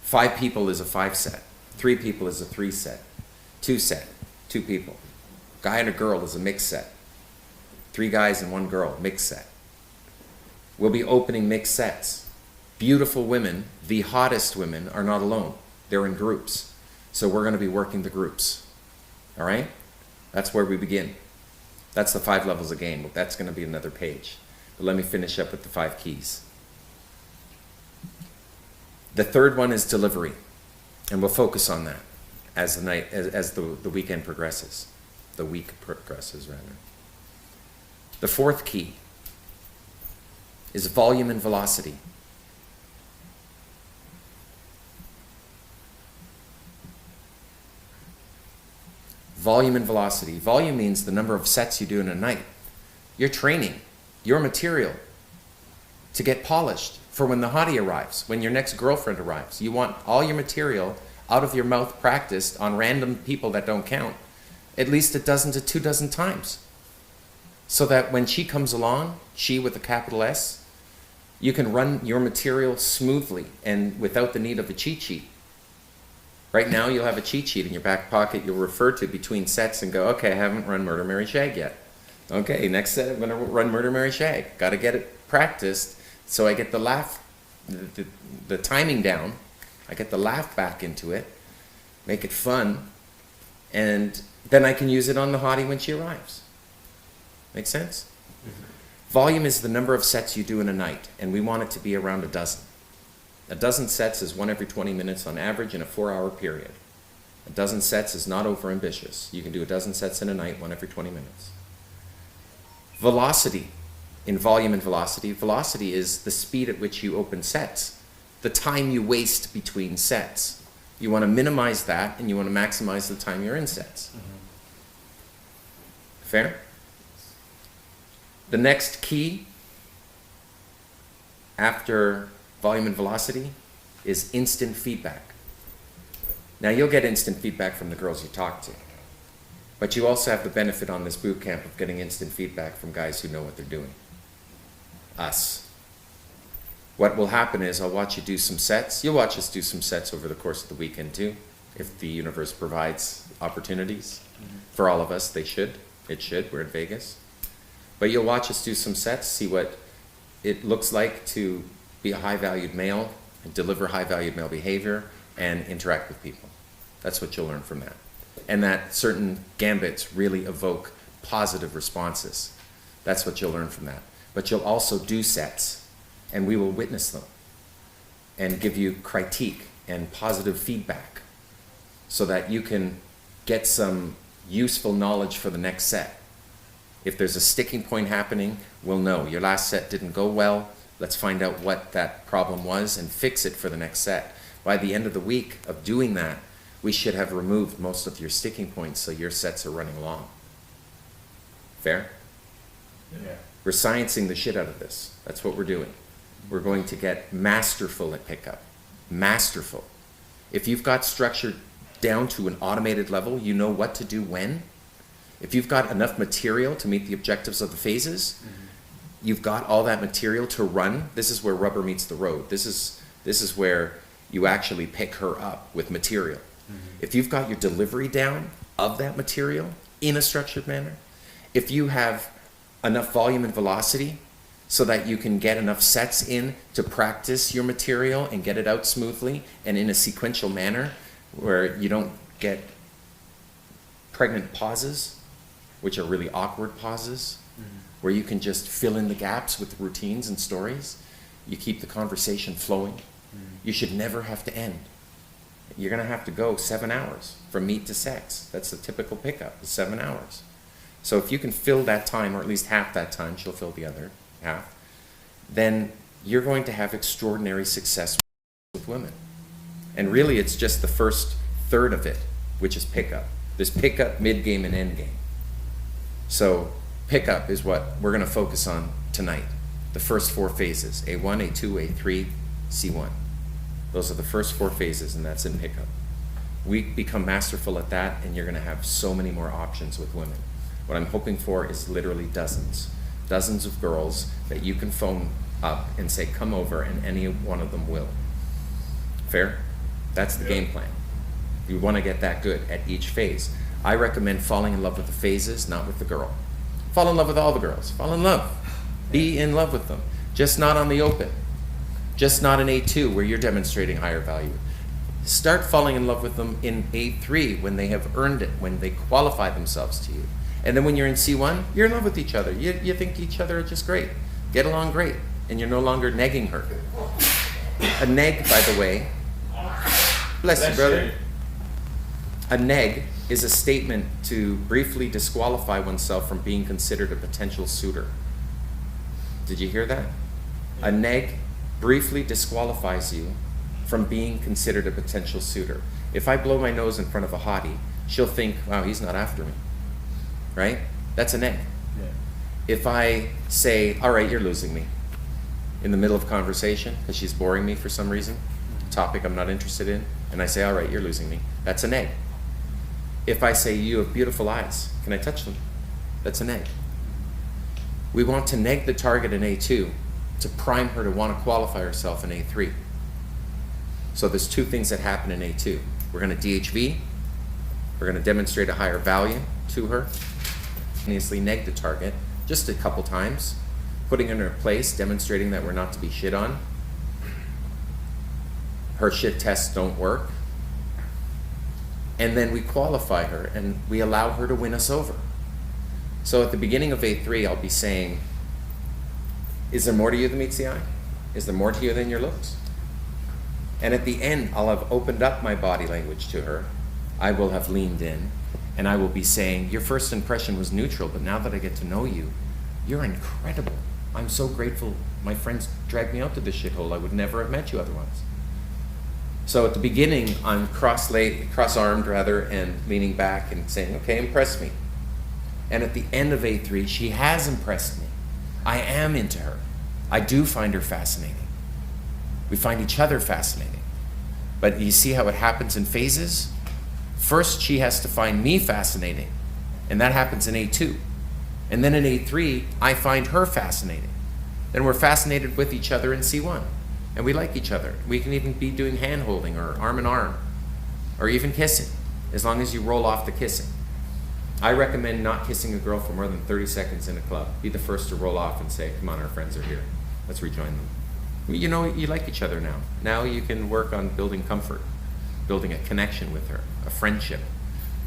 5 people is a 5 set. 3 people is a 3 set. 2 set, 2 people. Guy and a girl is a mixed set. 3 guys and 1 girl, mixed set. We'll be opening mixed sets. Beautiful women, the hottest women, are not alone. They're in groups. So we're going to be working the groups. All right? That's where we begin. That's the 5 levels of game. That's going to be another page. But let me finish up with the 5 keys. The third one is delivery. And we'll focus on that as the weekend progresses. The week progresses, rather. The 4th key is volume and velocity. Volume and velocity. Volume means the number of sets you do in a night. You're training your material to get polished for when the hottie arrives, when your next girlfriend arrives. You want all your material out of your mouth practiced on random people that don't count at least 12 to 24 times. So that when she comes along, she with a capital S, you can run your material smoothly and without the need of a cheat sheet. Right now, you'll have a cheat sheet in your back pocket you'll refer to between sets and go, okay, I haven't run Murder, Marry, Shag yet. Okay, next set, I'm going to run Murder, Marry, Shag. Got to get it practiced so I get the laugh, the timing down. I get the laugh back into it, make it fun, and then I can use it on the hottie when she arrives. Make sense? Volume is the number of sets you do in a night, and we want it to be around 12. 12 sets is 1 every 20 minutes on average in a 4-hour period. 12 sets is not over ambitious. You can do 12 sets in a night, 1 every 20 minutes. Velocity, in volume and velocity. Velocity is the speed at which you open sets, the time you waste between sets. You want to minimize that, and you want to maximize the time you're in sets. Fair? The next key after volume and velocity is instant feedback. Now, you'll get instant feedback from the girls you talk to, but you also have the benefit on this boot camp of getting instant feedback from guys who know what they're doing. Us. What will happen is I'll watch you do some sets. You'll watch us do some sets over the course of the weekend too, if the universe provides opportunities. For all of us, they should. It should. We're in Vegas. But you'll watch us do some sets, see what it looks like to be a high-valued male and deliver high-valued male behavior and interact with people. That's what you'll learn from that. And that certain gambits really evoke positive responses. That's what you'll learn from that. But you'll also do sets, and we will witness them and give you critique and positive feedback so that you can get some useful knowledge for the next set. If there's a sticking point happening, we'll know your last set didn't go well. Let's find out what that problem was and fix it for the next set. By the end of the week of doing that, we should have removed most of your sticking points so your sets are running long. Fair? Yeah. We're sciencing the shit out of this. That's what we're doing. We're going to get masterful at pickup. Masterful. If you've got structure down to an automated level, you know what to do when. If you've got enough material to meet the objectives of the phases, you've got all that material to run. This is where rubber meets the road. This is where you actually pick her up with material. If you've got your delivery down of that material in a structured manner, if you have enough volume and velocity so that you can get enough sets in to practice your material and get it out smoothly and in a sequential manner where you don't get pregnant pauses, which are really awkward pauses, where you can just fill in the gaps with routines and stories. You keep the conversation flowing. You should never have to end. You're going to have to go 7 hours from meet to sex. That's the typical pickup, is 7 hours. So if you can fill that time, or at least half that time, she'll fill the other half, then you're going to have extraordinary success with women. And really it's just the first third of it, which is pickup. There's pickup, mid-game, and end-game. So pickup is what we're going to focus on tonight. The first 4 phases, A1, A2, A3, C1. Those are the first 4 phases, and that's in pickup. We become masterful at that, and you're going to have so many more options with women. What I'm hoping for is literally dozens of girls that you can phone up and say, come over, and any one of them will. Fair? That's the game plan. You want to get that good at each phase. I recommend falling in love with the phases, not with the girl. Fall in love with all the girls. Fall in love. Be in love with them. Just not on the open. Just not in A2 where you're demonstrating higher value. Start falling in love with them in A3 when they have earned it, when they qualify themselves to you. And then when you're in C1, you're in love with each other. You think each other are just great. Get along great. And you're no longer negging her. A neg, by the way, bless you, brother. A neg is a statement to briefly disqualify oneself from being considered a potential suitor. Did you hear that? A neg briefly disqualifies you from being considered a potential suitor. If I blow my nose in front of a hottie, she'll think, wow, he's not after me. Right? That's a neg. Yeah. If I say, all right, you're losing me, in the middle of conversation, because she's boring me for some reason, topic I'm not interested in, and I say, all right, you're losing me, that's a neg. If I say, you have beautiful eyes, can I touch them? That's a neg. We want to neg the target in A2 to prime her to want to qualify herself in A3. So there's 2 things that happen in A2. We're going to DHV, we're going to demonstrate a higher value to her, continuously neg the target just a couple times, putting her in her place, demonstrating that we're not to be shit on. Her shit tests don't work. And then we qualify her and we allow her to win us over. So at the beginning of A3, I'll be saying, is there more to you than meets the eye? Is there more to you than your looks? And at the end, I'll have opened up my body language to her. I will have leaned in, and I will be saying, your first impression was neutral, but now that I get to know you, you're incredible. I'm so grateful my friends dragged me out to this shithole. I would never have met you otherwise. So at the beginning, I'm cross-armed rather, and leaning back and saying, okay, impress me. And at the end of A3, she has impressed me. I am into her. I do find her fascinating. We find each other fascinating. But you see how it happens in phases? First, she has to find me fascinating, and that happens in A2. And then in A3, I find her fascinating. Then we're fascinated with each other in C1, and we like each other. We can even be doing hand-holding or arm in arm, or even kissing, as long as you roll off the kissing. I recommend not kissing a girl for more than 30 seconds in a club. Be the first to roll off and say, come on, our friends are here. Let's rejoin them. You know, you like each other now. Now you can work on building comfort, building a connection with her, a friendship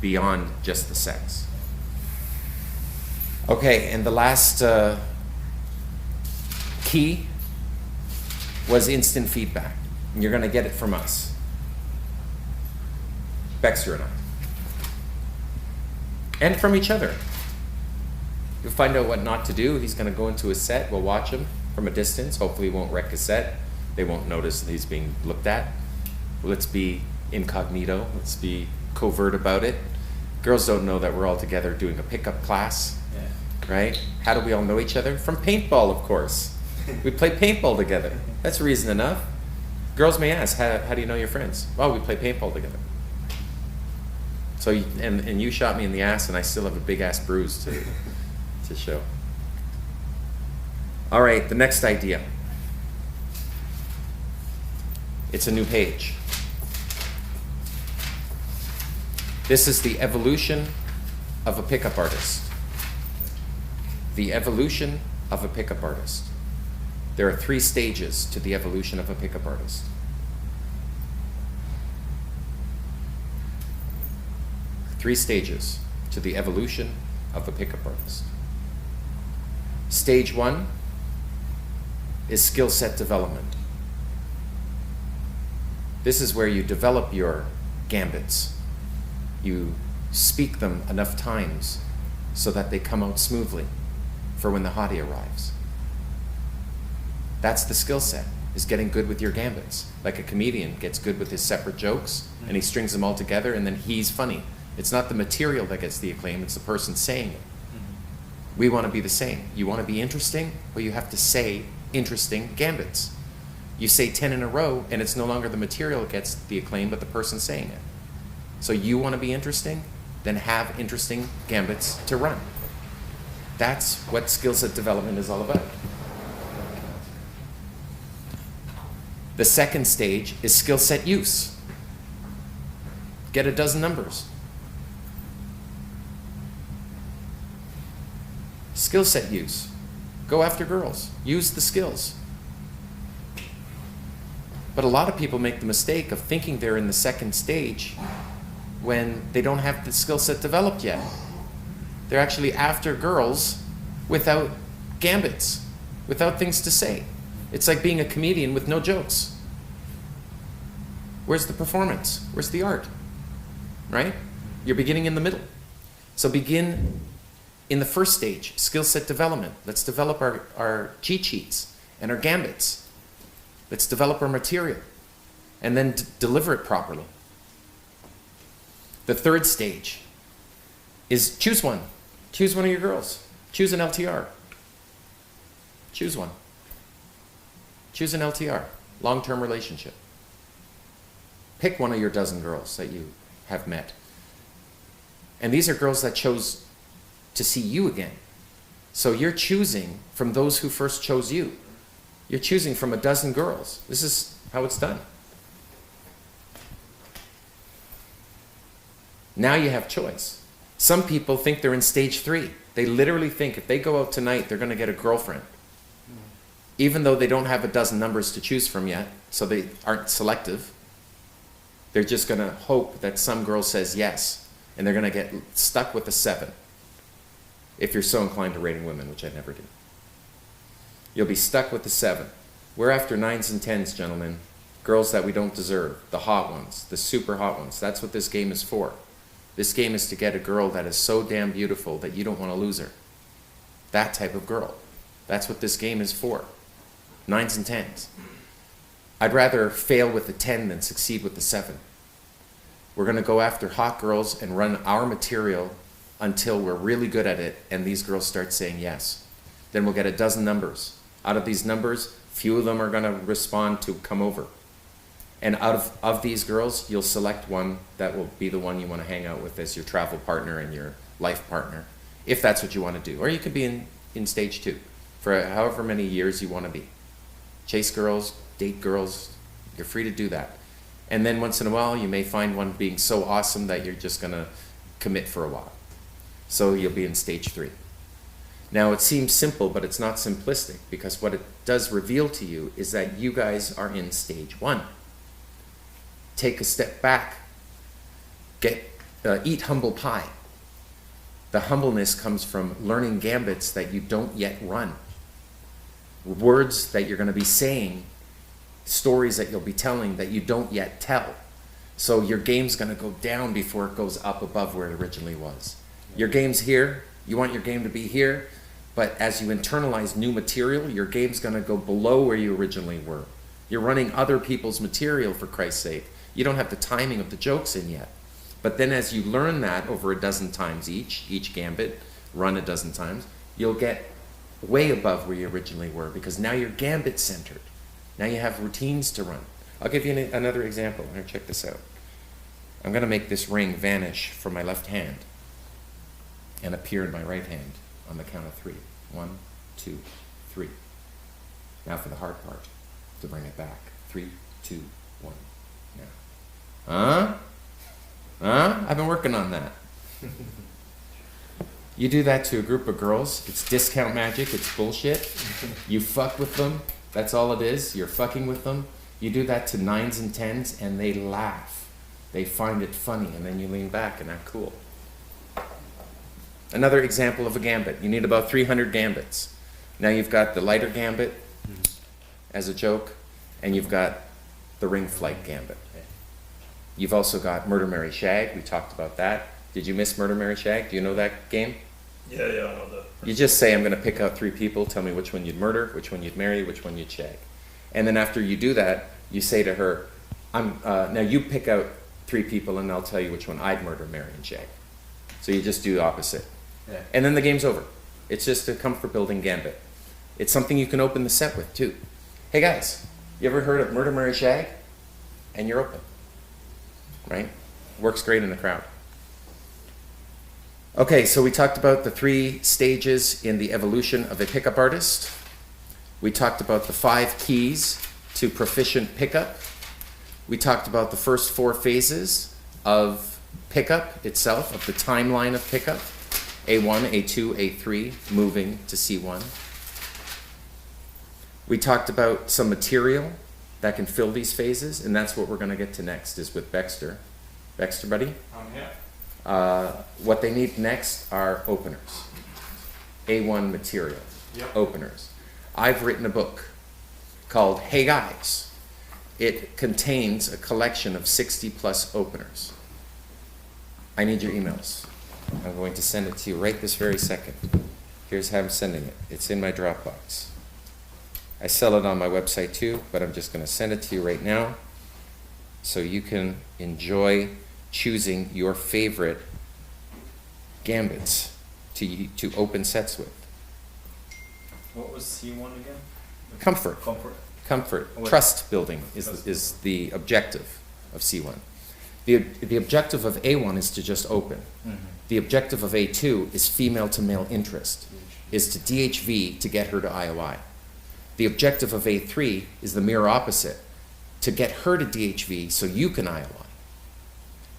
beyond just the sex. Okay, and the last key was instant feedback. And you're going to get it from us. Baxter and I. And from each other. You'll find out what not to do. He's going to go into a set. We'll watch him from a distance. Hopefully he won't wreck a set. They won't notice that he's being looked at. Let's be incognito. Let's be covert about it. Girls don't know that we're all together doing a pickup class. Yeah. Right? How do we all know each other? From paintball, of course. We play paintball together. That's reason enough. Girls may ask, how do you know your friends? Well, we play paintball together. So, and you shot me in the ass, and I still have a big ass bruise to show. All right, the next idea. It's a new page. This is the evolution of a pickup artist. The evolution of a pickup artist. There are 3 stages to the evolution of a pickup artist. Three stages to the evolution of a pickup artist. Stage 1 is skill set development. This is where you develop your gambits. You speak them enough times so that they come out smoothly for when the hottie arrives. That's the skill set, is getting good with your gambits. Like a comedian gets good with his separate jokes and he strings them all together and then he's funny. It's not the material that gets the acclaim, it's the person saying it. We want to be the same. You want to be interesting? Well, you have to say interesting gambits. You say 10 in a row and it's no longer the material that gets the acclaim but the person saying it. So you want to be interesting? Then have interesting gambits to run. That's what skill set development is all about. The second stage is skill set use. Get a dozen numbers. Skill set use. Go after girls. Use the skills. But a lot of people make the mistake of thinking they're in the second stage when they don't have the skill set developed yet. They're actually after girls without gambits, without things to say. It's like being a comedian with no jokes. Where's the performance? Where's the art? Right? You're beginning in the middle. So begin in the first stage, skill set development. Let's develop our cheat sheets and our gambits. Let's develop our material and then deliver it properly. The third stage is choose one. Choose one of your girls. Choose an LTR. Choose one. Choose an LTR, long-term relationship. Pick one of your dozen girls that you have met. And these are girls that chose to see you again. So you're choosing from those who first chose you. You're choosing from a dozen girls. This is how it's done. Now you have choice. Some people think they're in stage 3. They literally think if they go out tonight, they're going to get a girlfriend. Even though they don't have a dozen numbers to choose from yet, so they aren't selective. They're just going to hope that some girl says yes, and they're going to get stuck with a 7. If you're so inclined to rating women, which I never do. You'll be stuck with the 7. We're after 9s and 10s, gentlemen. Girls that we don't deserve. The hot ones. The super hot ones. That's what this game is for. This game is to get a girl that is so damn beautiful that you don't want to lose her. That type of girl. That's what this game is for. 9s and 10s. I'd rather fail with the 10 than succeed with the 7. We're going to go after hot girls and run our material until we're really good at it and these girls start saying yes. Then we'll get a dozen numbers. Out of these numbers, few of them are going to respond to come over. And out of these girls, you'll select one that will be the one you want to hang out with as your travel partner and your life partner, if that's what you want to do. Or you could be in stage 2 for however many years you want to be. Chase girls, date girls, you're free to do that. And then once in a while, you may find one being so awesome that you're just going to commit for a while. So you'll be in stage 3. Now it seems simple, but it's not simplistic, because what it does reveal to you is that you guys are in stage 1. Take a step back. Eat humble pie. The humbleness comes from learning gambits that you don't yet run. Words that you're going to be saying, stories that you'll be telling that you don't yet tell. So your game's going to go down before it goes up above where it originally was. Your game's here. You want your game to be here. But as you internalize new material, your game's going to go below where you originally were. You're running other people's material, for Christ's sake. You don't have the timing of the jokes in yet. But then as you learn that over a dozen times each gambit, run a dozen times, you'll get way above where you originally were, because now you're gambit centered. Now you have routines to run. I'll give you another example. Here, check this out. I'm going to make this ring vanish from my left hand and appear in my right hand on the count of 3. 1, 2, 3. Now for the hard part, to bring it back. 3, 2, 1. Now. I've been working on that. You do that to a group of girls, it's discount magic, it's bullshit. You fuck with them, that's all it is, you're fucking with them. You do that to 9s and 10s and they laugh. They find it funny, and then you lean back and act cool. Another example of a gambit. You need about 300 gambits. Now you've got the lighter gambit as a joke, and you've got the ring flight gambit. You've also got Murder, Marry, Shag. We talked about that. Did you miss Murder, Marry, Shag? Do you know that game? Yeah, I know that. You just say, I'm going to pick out 3 people, tell me which one you'd murder, which one you'd marry, which one you'd shag. And then after you do that, you say to her, now you pick out 3 people and I'll tell you which one I'd murder, marry, and shag. So you just do the opposite. Yeah. And then the game's over. It's just a comfort building gambit. It's something you can open the set with too. Hey guys, you ever heard of Murder, Marry, Shag? And you're open. Right? Works great in the crowd. Okay, so we talked about the 3 stages in the evolution of a pickup artist. We talked about the 5 keys to proficient pickup. We talked about the first 4 phases of pickup itself, of the timeline of pickup. A1, A2, A3, moving to C1. We talked about some material that can fill these phases, and that's what we're going to get to next, is with Baxter. Baxter, buddy? Yeah. What they need next are openers. A1 material, openers. I've written a book called Hey Guys. It contains a collection of 60 plus openers. I need your emails. I'm going to send it to you right this very second. Here's how I'm sending it. It's in my Dropbox. I sell it on my website too, but I'm just going to send it to you right now so you can enjoy choosing your favorite gambits to open sets with. What was C1 again? Comfort. Comfort. What? Trust building is the objective of C1. The objective of A1 is to just open. The objective of A2 is female to male interest, is to DHV to get her to IOI. The objective of A3 is the mirror opposite, to get her to DHV so you can IOI.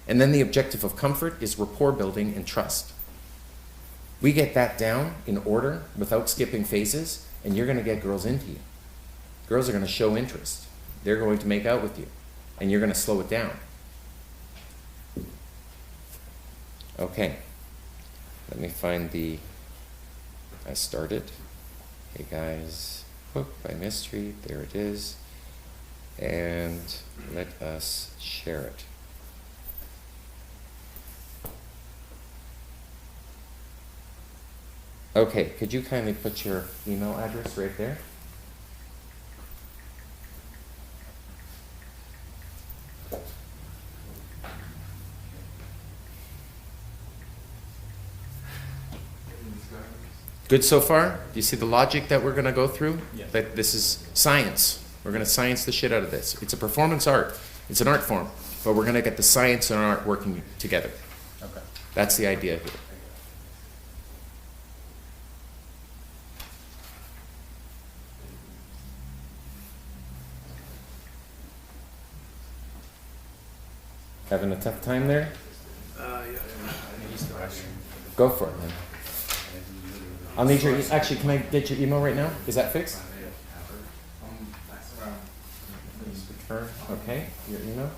And then the objective of comfort is rapport building and trust. We get that down in order without skipping phases, and you're going to get girls into you. Girls are going to show interest. They're going to make out with you, and you're going to slow it down. Okay, let me find I started. Hey guys, whoop, by mystery, there it is. And let us share it. Okay, could you kindly put your email address right there? Good so far? Do you see the logic that we're going to go through? Yes. That this is science. We're going to science the shit out of this. It's a performance art. It's an art form. But we're going to get the science and art working together. Okay. That's the idea here. Having a tough time there? Yeah. Go for it, man. I'll need your, actually, can I get your email right now? Is that fixed? Okay, your email.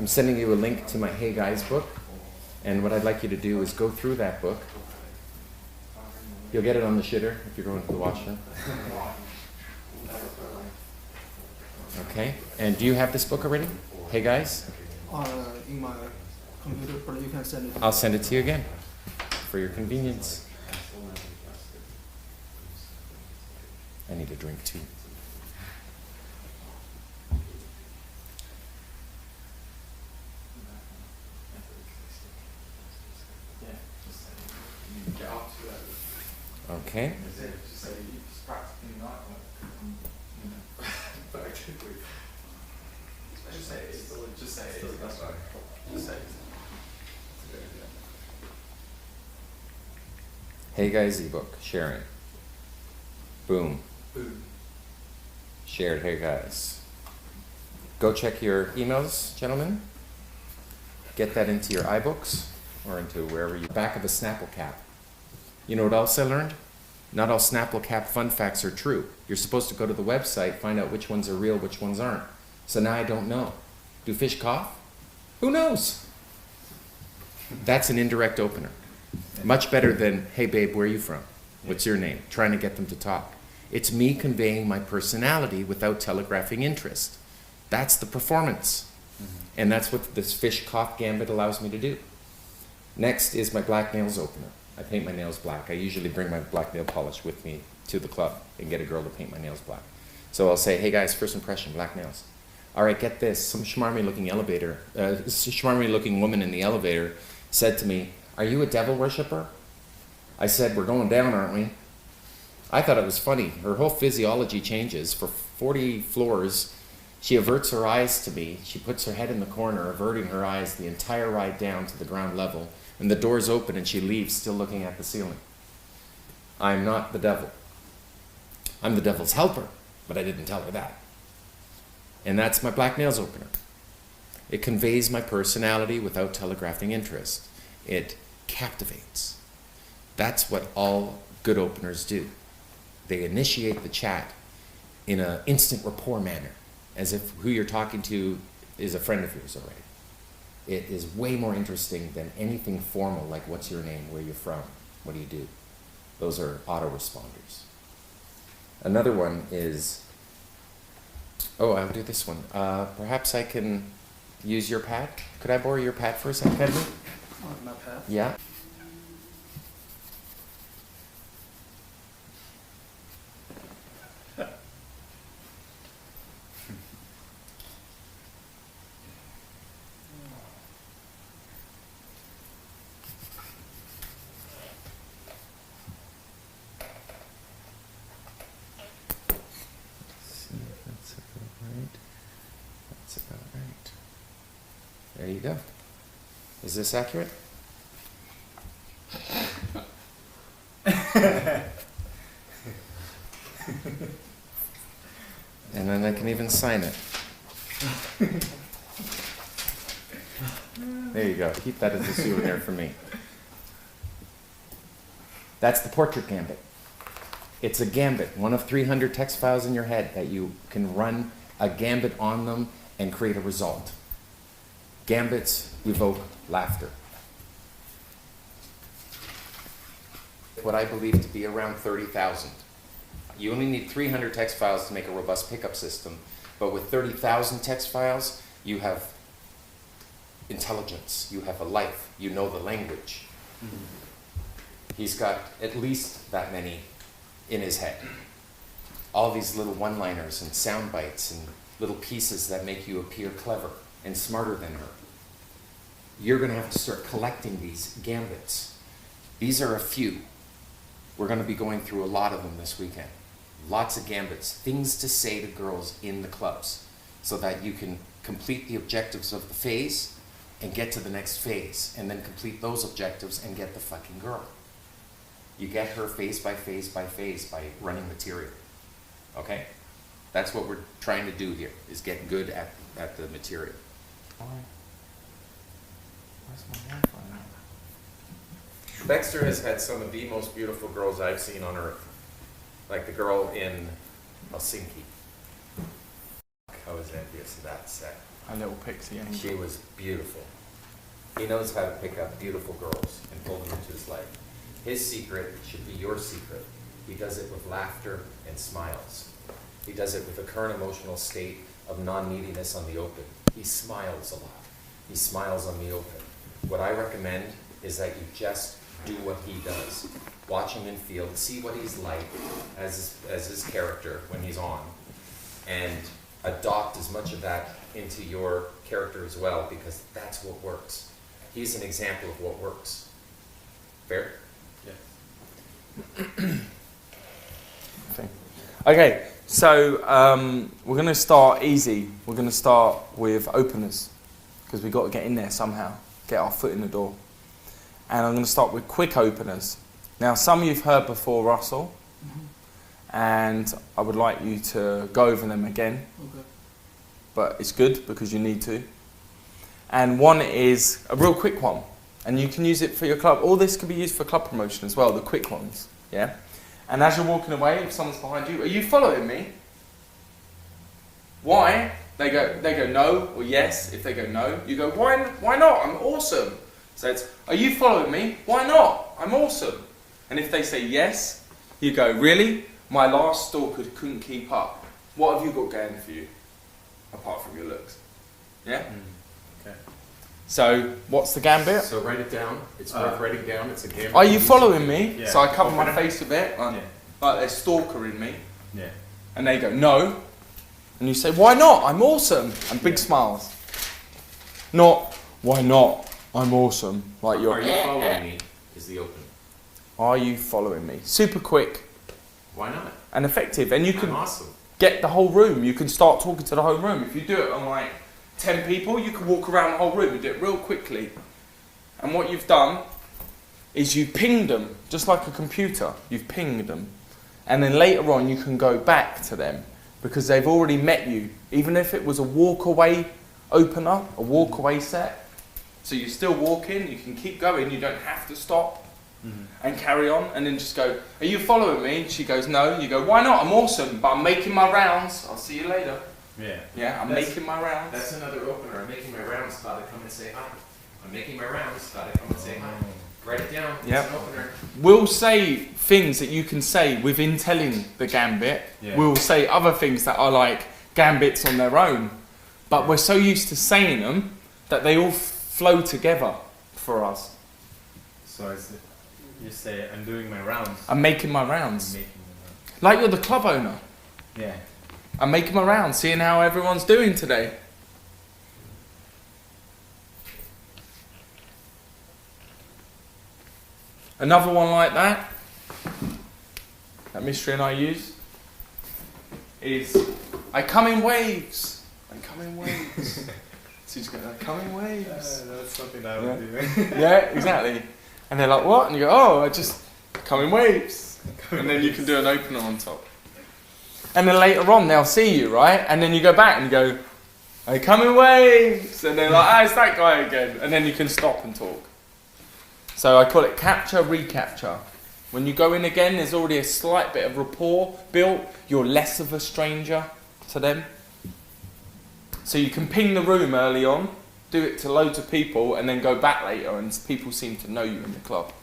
I'm sending you a link to my Hey Guys book, and what I'd like you to do is go through that book. You'll get it on the shitter if you're going to the washroom. Okay, and do you have this book already? Hey Guys? In my computer, but you can send it. I'll send it to you again for your convenience. I need a drink too. Okay. Hey Guys ebook, sharing. Boom. Shared Hey Guys. Go check your emails, gentlemen. Get that into your iBooks or into wherever you. Back of a Snapple cap. You know what else I learned? Not all Snapple cap fun facts are true. You're supposed to go to the website, find out which ones are real, which ones aren't. So now I don't know. Do fish cough? Who knows? That's an indirect opener. Much better than, hey babe, where are you from? What's your name? Trying to get them to talk. It's me conveying my personality without telegraphing interest. That's the performance. And that's what this fish cough gambit allows me to do. Next is my black nails opener. I paint my nails black. I usually bring my black nail polish with me to the club and get a girl to paint my nails black. So I'll say, hey guys, first impression, black nails. All right, get this. Some schmarmy looking woman in the elevator said to me, are you a devil worshiper? I said, we're going down, aren't we? I thought it was funny. Her whole physiology changes. For 40 floors, she averts her eyes to me. She puts her head in the corner, averting her eyes the entire ride down to the ground level. And the doors open and she leaves, still looking at the ceiling. I'm not the devil. I'm the devil's helper, but I didn't tell her that. And that's my black nails opener. It conveys my personality without telegraphing interest. It captivates. That's what all good openers do. They initiate the chat in an instant rapport manner, as if who you're talking to is a friend of yours already. It is way more interesting than anything formal, like what's your name, where you're from, what do you do. Those are autoresponders. Another one is, oh, I'll do this one. Perhaps I can use your pad. Could I borrow your pad for a second, Henry? Oh, my pad. Yeah. There you go. Is this accurate? And then I can even sign it. There you go. Keep that as a souvenir for me. That's the portrait gambit. It's a gambit, one of 300 text files in your head that you can run a gambit on them and create a result. Gambits evoke laughter. What I believe to be around 30,000. You only need 300 text files to make a robust pickup system, but with 30,000 text files, you have intelligence, you have a life, you know the language. He's got at least that many in his head. All these little one-liners and sound bites and little pieces that make you appear clever and smarter than her. You're going to have to start collecting these gambits. These are a few. We're going to be going through a lot of them this weekend. Lots of gambits, things to say to girls in the clubs so that you can complete the objectives of the phase and get to the next phase and then complete those objectives and get the fucking girl. You get her phase by phase by phase by running material. Okay? That's what we're trying to do here, is get good at the material. Where's my Wi-Fi now? Dexter has had some of the most beautiful girls I've seen on earth. Like the girl in Helsinki. I was envious of that set. A little pixie angel. She was beautiful. He knows how to pick up beautiful girls and pull them into his life. His secret should be your secret. He does it with laughter and smiles. He does it with a current emotional state of non-neediness on the open. He smiles a lot. He smiles on the open. What I recommend is that you just do what he does. Watch him in field, see what he's like as his character when he's on, and adopt as much of that into your character as well, because that's what works. He's an example of what works. Fair? Okay, so we're going to start easy. We're going to start with openers, because we've got to get in there somehow, get our foot in the door. And I'm going to start with quick openers. Now, some you've heard before, Russell, and I would like you to go over them again. Okay. But it's good because you need to. And one is a real quick one, and you can use it for your club. All this can be used for club promotion as well, the quick ones, yeah? And as you're walking away, if someone's behind you, are you following me? Why? They go no or yes. If they go no, you go, why not? I'm awesome. So it's, are you following me? Why not? I'm awesome. And if they say yes, You go, really? My last stalker couldn't keep up. What have you got going for you? Apart from your looks. Yeah? Okay. So, what's the gambit? So write it down. It's worth writing down. It's a gambit. Are you following me? Yeah. So I cover my face a bit, like, Yeah. like there's stalker in me. Yeah. And they go, no. And you say, why not? I'm awesome. And big Yeah. smiles. Not, why not? I'm awesome. Like you're. Are you following me? Is the open. Are you following me? Super quick Why not? and effective. And you I'm can awesome. get the whole room. You can start talking to the whole room. If you do it on like 10 people, you can walk around the whole room and do it real quickly. And what you've done is you pinged them, just like a computer. You've pinged them. And then later on, you can go back to them because they've already met you. Even if it was a walk-away opener, a walk-away set. So you still walk in, you can keep going, you don't have to stop and carry on. And then just go, are you following me? She goes, no. You go, why not? I'm awesome, but I'm making my rounds. I'll see you later. Yeah. Yeah, I'm That's- making my rounds. That's another opener. I'm making my rounds. Gotta come and say hi. I'm making my rounds. Gotta come and say hi. Write it down. Yep. It's an opener. We'll say things that you can say within telling the gambit. Yeah. We'll say other things that are like gambits on their own. But we're so used to saying them that they all flow together for us. So you say, I'm doing my rounds. I'm making my I'm rounds. making my Like you're the club owner. rounds. Yeah. I'm making my rounds, seeing how everyone's doing today. Another one like that Mystery and I use, is I come in waves. I come in waves. So you just go, I come in waves. That's something that I would do. Yeah, exactly. And they're like, what? And you go, oh, I just come in waves. And then you can do an opener on top. And then later on, they'll see you, right? And then you go back and you go, I come in waves. And they're like, it's that guy again. And then you can stop and talk. So I call it capture, recapture. When you go in again, there's already a slight bit of rapport built. You're less of a stranger to them. So you can ping the room early on, do it to loads of people, and then go back later, and people seem to know you in the club.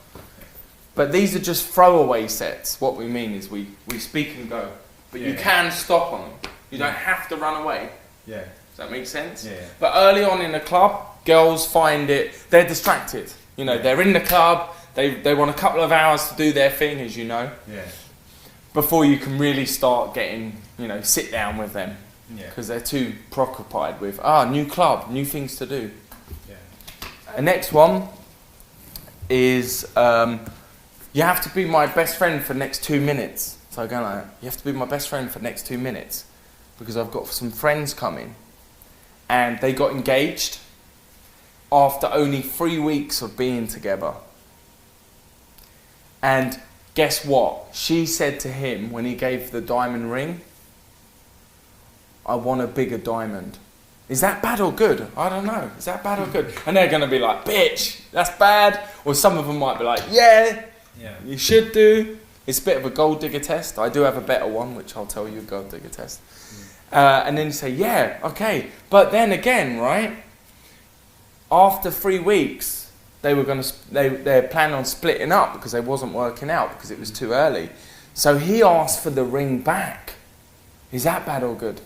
But these are just throwaway sets. What we mean is we speak and go. But you can stop on them. You don't have to run away. Yeah. Does that make sense? Yeah. But early on in the club, girls find it, they're distracted. You know, they're in the club, they want a couple of hours to do their thing, as you know, Yeah. before you can really start getting, you know, sit down with them. Yeah. Because they're too preoccupied with, new club, new things to do. Yeah. The next one is, you have to be my best friend for the next 2 minutes. So I go like, you have to be my best friend for the next 2 minutes. Because I've got some friends coming. And they got engaged after only 3 weeks of being together. And guess what? She said to him when he gave the diamond ring, I want a bigger diamond. Is that bad or good? I don't know. Is that bad or good? And they're going to be like, bitch, that's bad. Or some of them might be like, yeah, you should do. It's a bit of a gold digger test. I do have a better one, which I'll tell you, a gold digger test. And then you say, yeah, okay. But then again, right, after 3 weeks, they're planning on splitting up because they wasn't working out because it was too early. So he asked for the ring back. Is that bad or good?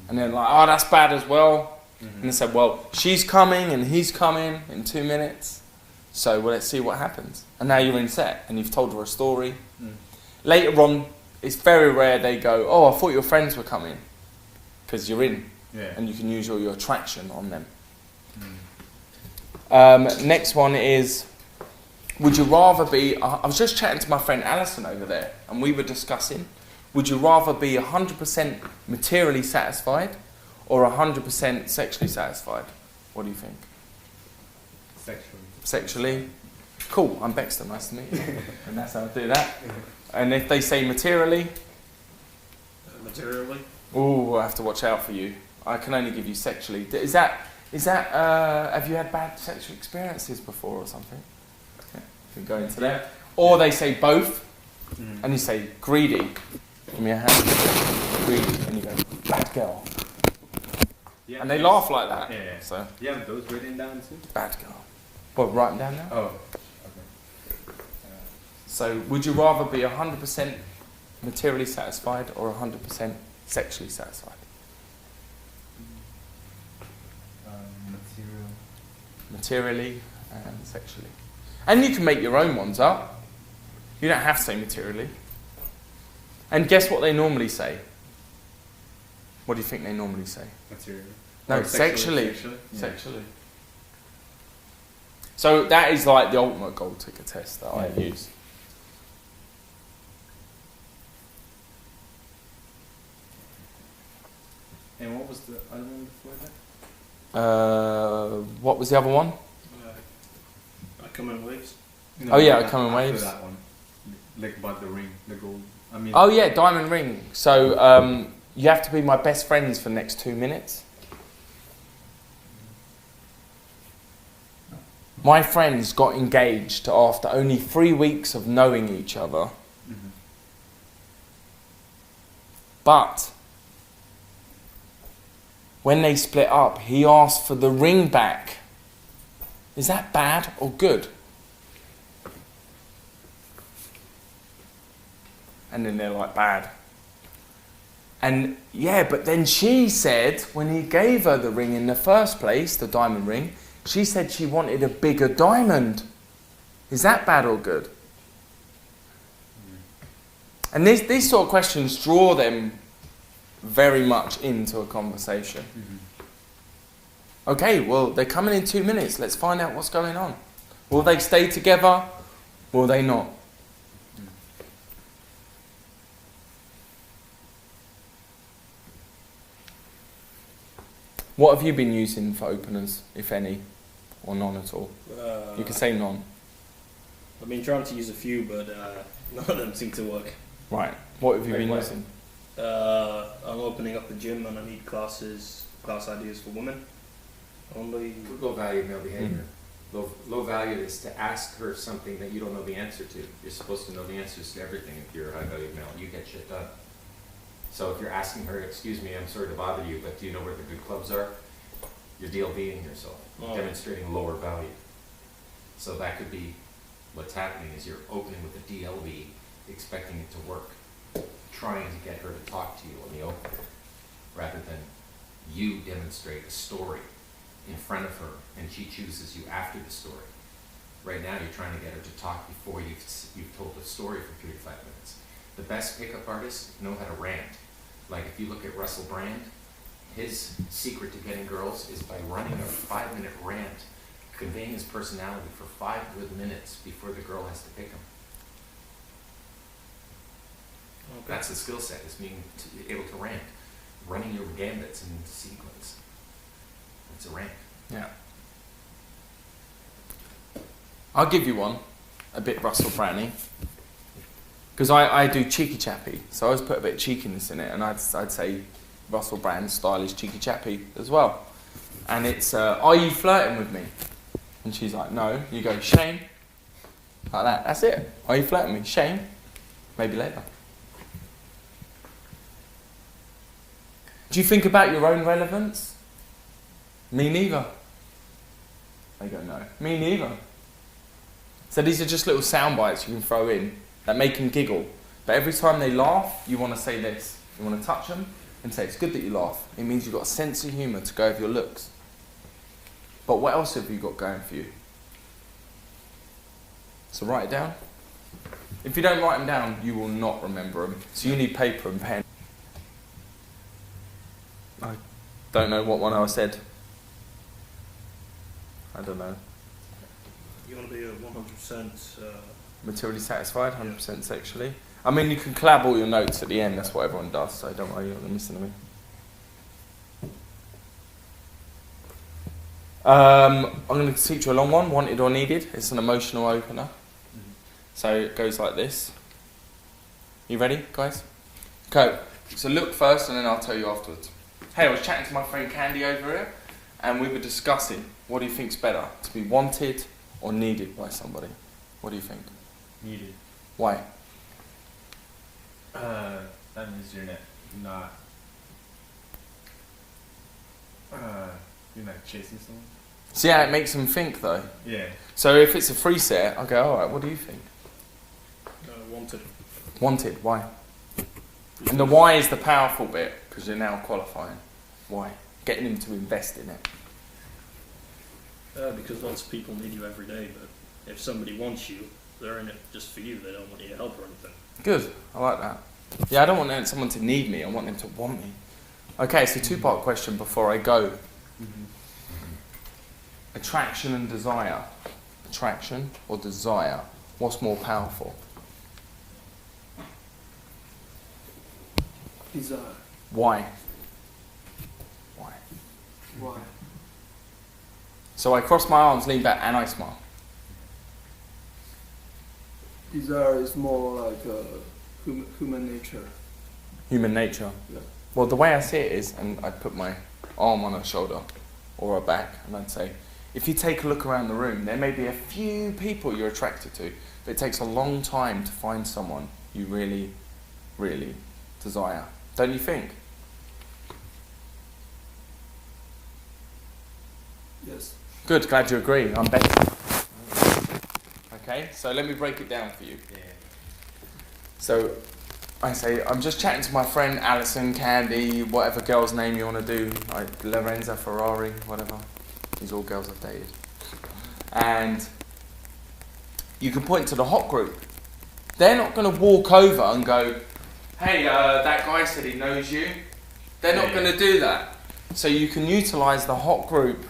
And they're like, oh, that's bad as well. And they said, well, she's coming and he's coming in 2 minutes. So well, let's see what happens. And now you're in set and you've told her a story. Later on, it's very rare they go, oh, I thought your friends were coming. Because you're in. Yeah. And you can use all your attraction on them. Next one is, would you rather be, I was just chatting to my friend Alison over there, and we were discussing, would you rather be 100% materially satisfied or 100% sexually satisfied? What do you think? Sexually? Cool, I'm Baxter, nice to meet you. And that's how I do that. And if they say materially? Materially? Oh, I have to watch out for you. I can only give you sexually. Is that have you had bad sexual experiences before or something? Yeah, you can go into that. Or they say both, and you say greedy. Give me a hand. Greedy, and you go bad girl. Yeah. And they laugh like that. Yeah. So You have those written down too? bad girl. Well, write them down now. Oh. Okay. So, would you rather be 100% materially satisfied or 100% sexually satisfied? Material. Materially and sexually. And you can make your own ones up. You don't have to say materially. And guess what they normally say? What do you think they normally say? Material. No, Or sexually. Yeah. Sexually. So that is like the ultimate gold ticker test that I use. And what was the other one before that? What was the other one? I come in waves. Oh, yeah, after Come in Waves. that one. Like about the ring, the gold. I mean. Oh yeah, diamond ring. So you have to be my best friends for the next 2 minutes. My friends got engaged after only 3 weeks of knowing each other. Mhm. But when they split up, he asked for the ring back. Is that bad or good? And then they're like, bad. And yeah, but then she said, when he gave her the ring in the first place, the diamond ring, she said she wanted a bigger diamond. Is that bad or good? And these sort of questions draw them very much into a conversation. Okay, well, they're coming in 2 minutes. Let's find out what's going on. Will they stay together? Will they not? What have you been using for openers, if any, or none at all? You can say none. I've been trying to use a few, but none of them seem to work. Right. What have you Very been well. using? I'm opening up the gym and I need class ideas for women. Only Low value male behavior. Low value is to ask her something that you don't know the answer to. You're supposed to know the answers to everything if you're a high value male. You get shit done. So if you're asking her, excuse me, I'm sorry to bother you, but do you know where the good clubs are? You're DLVing yourself, demonstrating lower value. So that could be what's happening is you're opening with a DLV, expecting it to work, trying to get her to talk to you on the opener, rather than you demonstrate a story in front of her and she chooses you after the story. Right now you're trying to get her to talk before you've told the story for 3 to 5 minutes. The best pickup artists know how to rant. Like if you look at Russell Brand, his secret to getting girls is by running a 5-minute rant, conveying his personality for 5 good minutes before the girl has to pick him. okay. That's the skill set, is being able to rant, running your gambits in sequence. It's a rant. Yeah. I'll give you one, a bit Russell Brownie. Because I do cheeky chappy, so I always put a bit of cheekiness in it, and I'd say Russell Brand's style is cheeky chappy as well. And it's, are you flirting with me? And she's like, no. You go, shame. Like that, that's it. Are you flirting with me? Shame. Maybe later. Do you think about your own relevance? Me neither. They go, no. Me neither. So these are just little sound bites you can throw in that make them giggle. But every time they laugh, you want to say this. You want to touch them and say, it's good that you laugh. It means you've got a sense of humour to go with your looks. But what else have you got going for you? So write it down. If you don't write them down, you will not remember them. So you need paper and pen. I don't know what one I said. I don't know. You want to be a 100%. Materially satisfied, 100% sexually. I mean, you can collab all your notes at the end. That's what everyone does, so don't worry, you're not missing them. I'm going to teach you a long one, wanted or needed. It's an emotional opener. So it goes like this. You ready, guys? Okay, so look first and then I'll tell you afterwards. Hey, I was chatting to my friend Candy over here and we were discussing, what do you think's better, to be wanted or needed by somebody? What do you think? Needed. Why? That means you're not chasing someone. See how it makes them think though? Yeah. So if it's a free set, I'll go, alright, what do you think? Wanted. Wanted, why? And the why is the powerful bit, because you're now qualifying. Why? Getting them to invest in it. Because lots of people need you every day, but if somebody wants you, they're in it just for you. They don't want you to help or anything. Good, I like that. Yeah, I don't want someone to need me, I want them to want me. Okay, it's a two-part question before I go. Attraction and desire. Attraction or desire? What's more powerful? Desire. Why? Why? Why? So I cross my arms, lean back, and I smile. Desire is more like human nature. Human nature. Yeah. Well, the way I see it is, and I'd put my arm on her shoulder or her back, and I'd say, if you take a look around the room, there may be a few people you're attracted to, but it takes a long time to find someone you really, really desire. Don't you think? Yes. Good, glad you agree. I'm better. Okay, so let me break it down for you. Yeah. So I say, I'm just chatting to my friend Alison, Candy, whatever girl's name you want to do, like Lorenza, Ferrari, whatever. These are all girls I've dated. And you can point to the hot group. They're not going to walk over and go, hey, that guy said he knows you. They're not going to do that. So you can utilise the hot group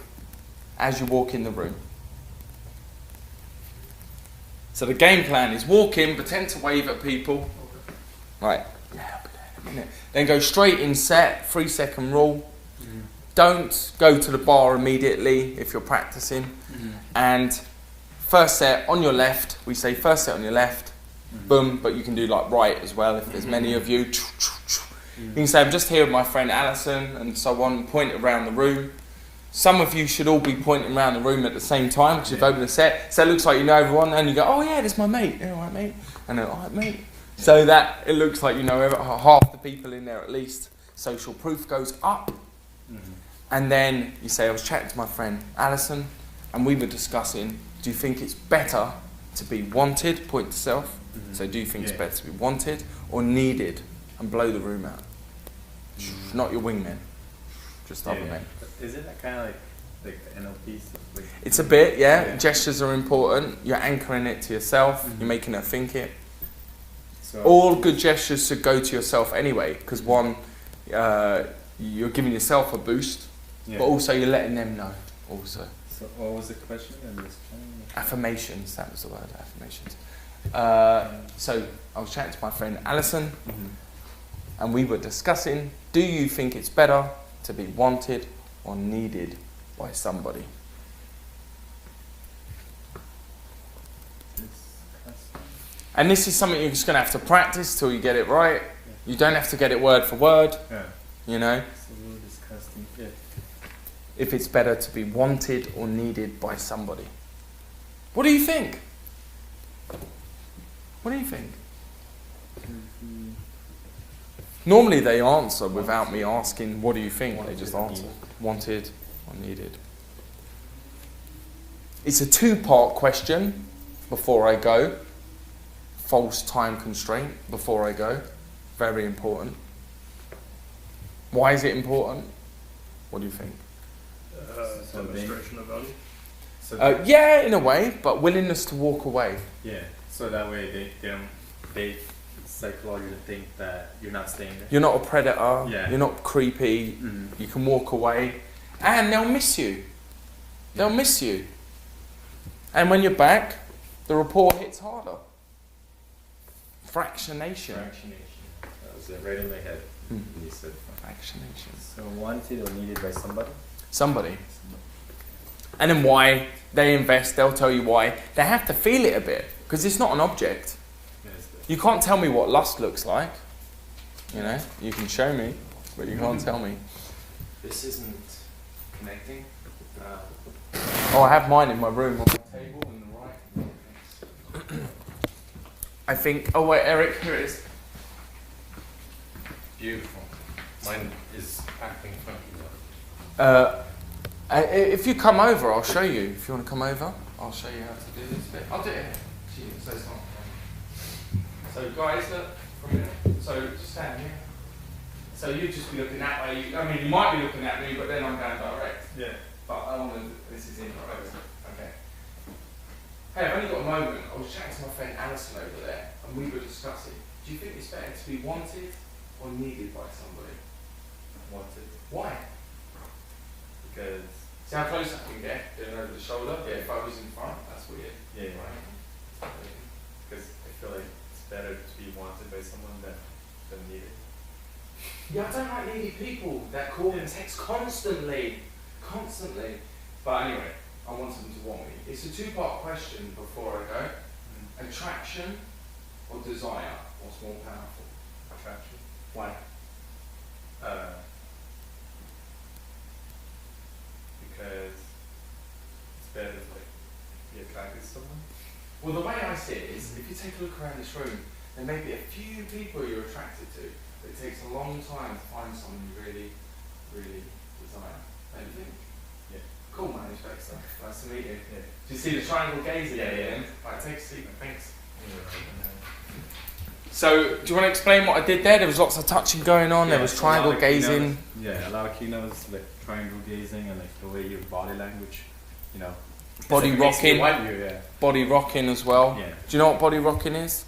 as you walk in the room. So the game plan is walk in, pretend to wave at people. Right, yeah, I'll be there in a minute. Then go straight in set, 3-second rule. Don't go to the bar immediately if you're practicing. And first set on your left, we say first set on your left, boom, but you can do like right as well if there's many of you. You can say, I'm just here with my friend Alison, and so on, point around the room. Some of you should all be pointing around the room at the same time because you've opened the set. So it looks like you know everyone, and you go, oh yeah, this is my mate. Yeah, all right, mate. And then, all right, mate. So that it looks like you know half the people in there at least. Social proof goes up. And then you say, I was chatting to my friend Alison, and we were discussing, do you think it's better to be wanted, point to self, so do you think it's better to be wanted or needed, and blow the room out? Not your wingmen, just other men. Isn't that kind of like NLP stuff? Like, It's a bit, yeah. Gestures are important. You're anchoring it to yourself. You're making her think it. so All good gestures should go to yourself anyway, because one, you're giving yourself a boost, but also you're letting them know also. So what was the question? Affirmations, that was the word, affirmations. So I was chatting to my friend Alison, and we were discussing, do you think it's better to be wanted or needed by somebody? And this is something you're just going to have to practice till you get it right. You don't have to get it word for word, you know. So we were discussing, If it's better to be wanted or needed by somebody. What do you think? What do you think? Normally they answer without me asking, what do you think? They just answer, wanted or needed. It's a two-part question before I go. False time constraint before I go. Very important. Why is it important? What do you think? Demonstration of value. So Yeah, in a way, but willingness to walk away. so that way they psychologically think that you're not staying there. You're not a predator. Yeah. You're not creepy. You can walk away, and they'll miss you. They'll miss you. And when you're back, the rapport hits harder. Fractionation. That was it, right in my head. You said Fractionation. so wanted or needed by somebody. Somebody. And then why they invest, they'll tell you why. They have to feel it a bit, because it's not an object. You can't tell me what lust looks like. You know, you can show me, but you can't tell me. This isn't connecting. Oh, I have mine in my room on my table on the right. I think, oh wait, Eric, here it is. Beautiful. Mine is acting funky. If you come over, I'll show you. If you want to come over, I'll show you how to do this bit. I'll do it here. So it's not. So guys, look for a minute. So just stand here. So you'd just be looking that way. I mean, you might be looking at me, but then I'm going direct. Yeah. But I want to. This is indirect. Okay. Hey, I've only got a moment. I was chatting to my friend Alison over there, and we were discussing. Do you think it's better to be wanted or needed by somebody? Wanted. Why? Because See how close I can get? Doing over the shoulder. Yeah. If I was in front, that's weird. yeah, Right. because I feel like it's better to be wanted by someone than needed. Yeah, I don't like needy people that call and text constantly. But anyway, I want them to want me. It's a two-part question before I go. Attraction or desire? What's more powerful? Attraction. Why? Because it's better to like be attracted to someone. Well, the way I see it is, if you take a look around this room, there may be a few people you're attracted to, but it takes a long time to find someone you really, really desire. Don't you think? Yeah. Cool, man. Respect. Nice to meet you. Yeah. Do you see the triangle gazing at the Yeah. end? Right, take a seat. Thanks. Yeah. So, do you want to explain what I did there? There was lots of touching going on. There was so a triangle lot of gazing. Yeah, a lot of keynotes like triangle gazing and like the way your body language, you know. Body it's like it makes rocking. you like you, yeah. Body rocking as well. Yeah. Do you know what body rocking is?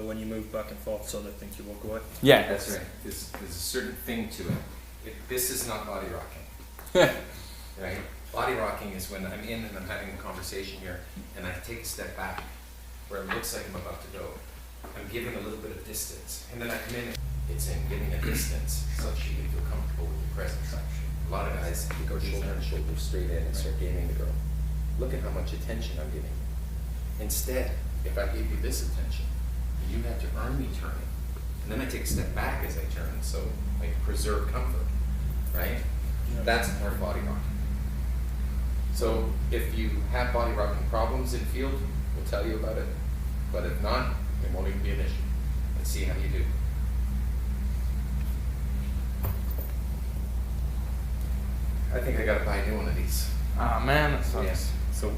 When you move back and forth so they think you walk away. Yeah. That's right. There's a certain thing to it. This is not body rocking. Right? Body rocking is when I'm in and I'm having a conversation here and I take a step back where it looks like I'm about to go. I'm giving a little bit of distance. And then I come in, it's in giving a distance such you can feel comfortable with your presence actually. A lot of guys go shoulder to shoulder straight in and start gaming the girl. Look at how much attention I'm giving. Instead, if I gave you this attention, you have to earn me turning. And then I take a step back as I turn, so I preserve comfort, right? Yeah. That's part of body rocking. So if you have body rocking problems in field, we'll tell you about it. But if not, it won't even be an issue. Let's see how you do. I think I gotta buy a new one of these. Ah man, that sucks. Yeah. So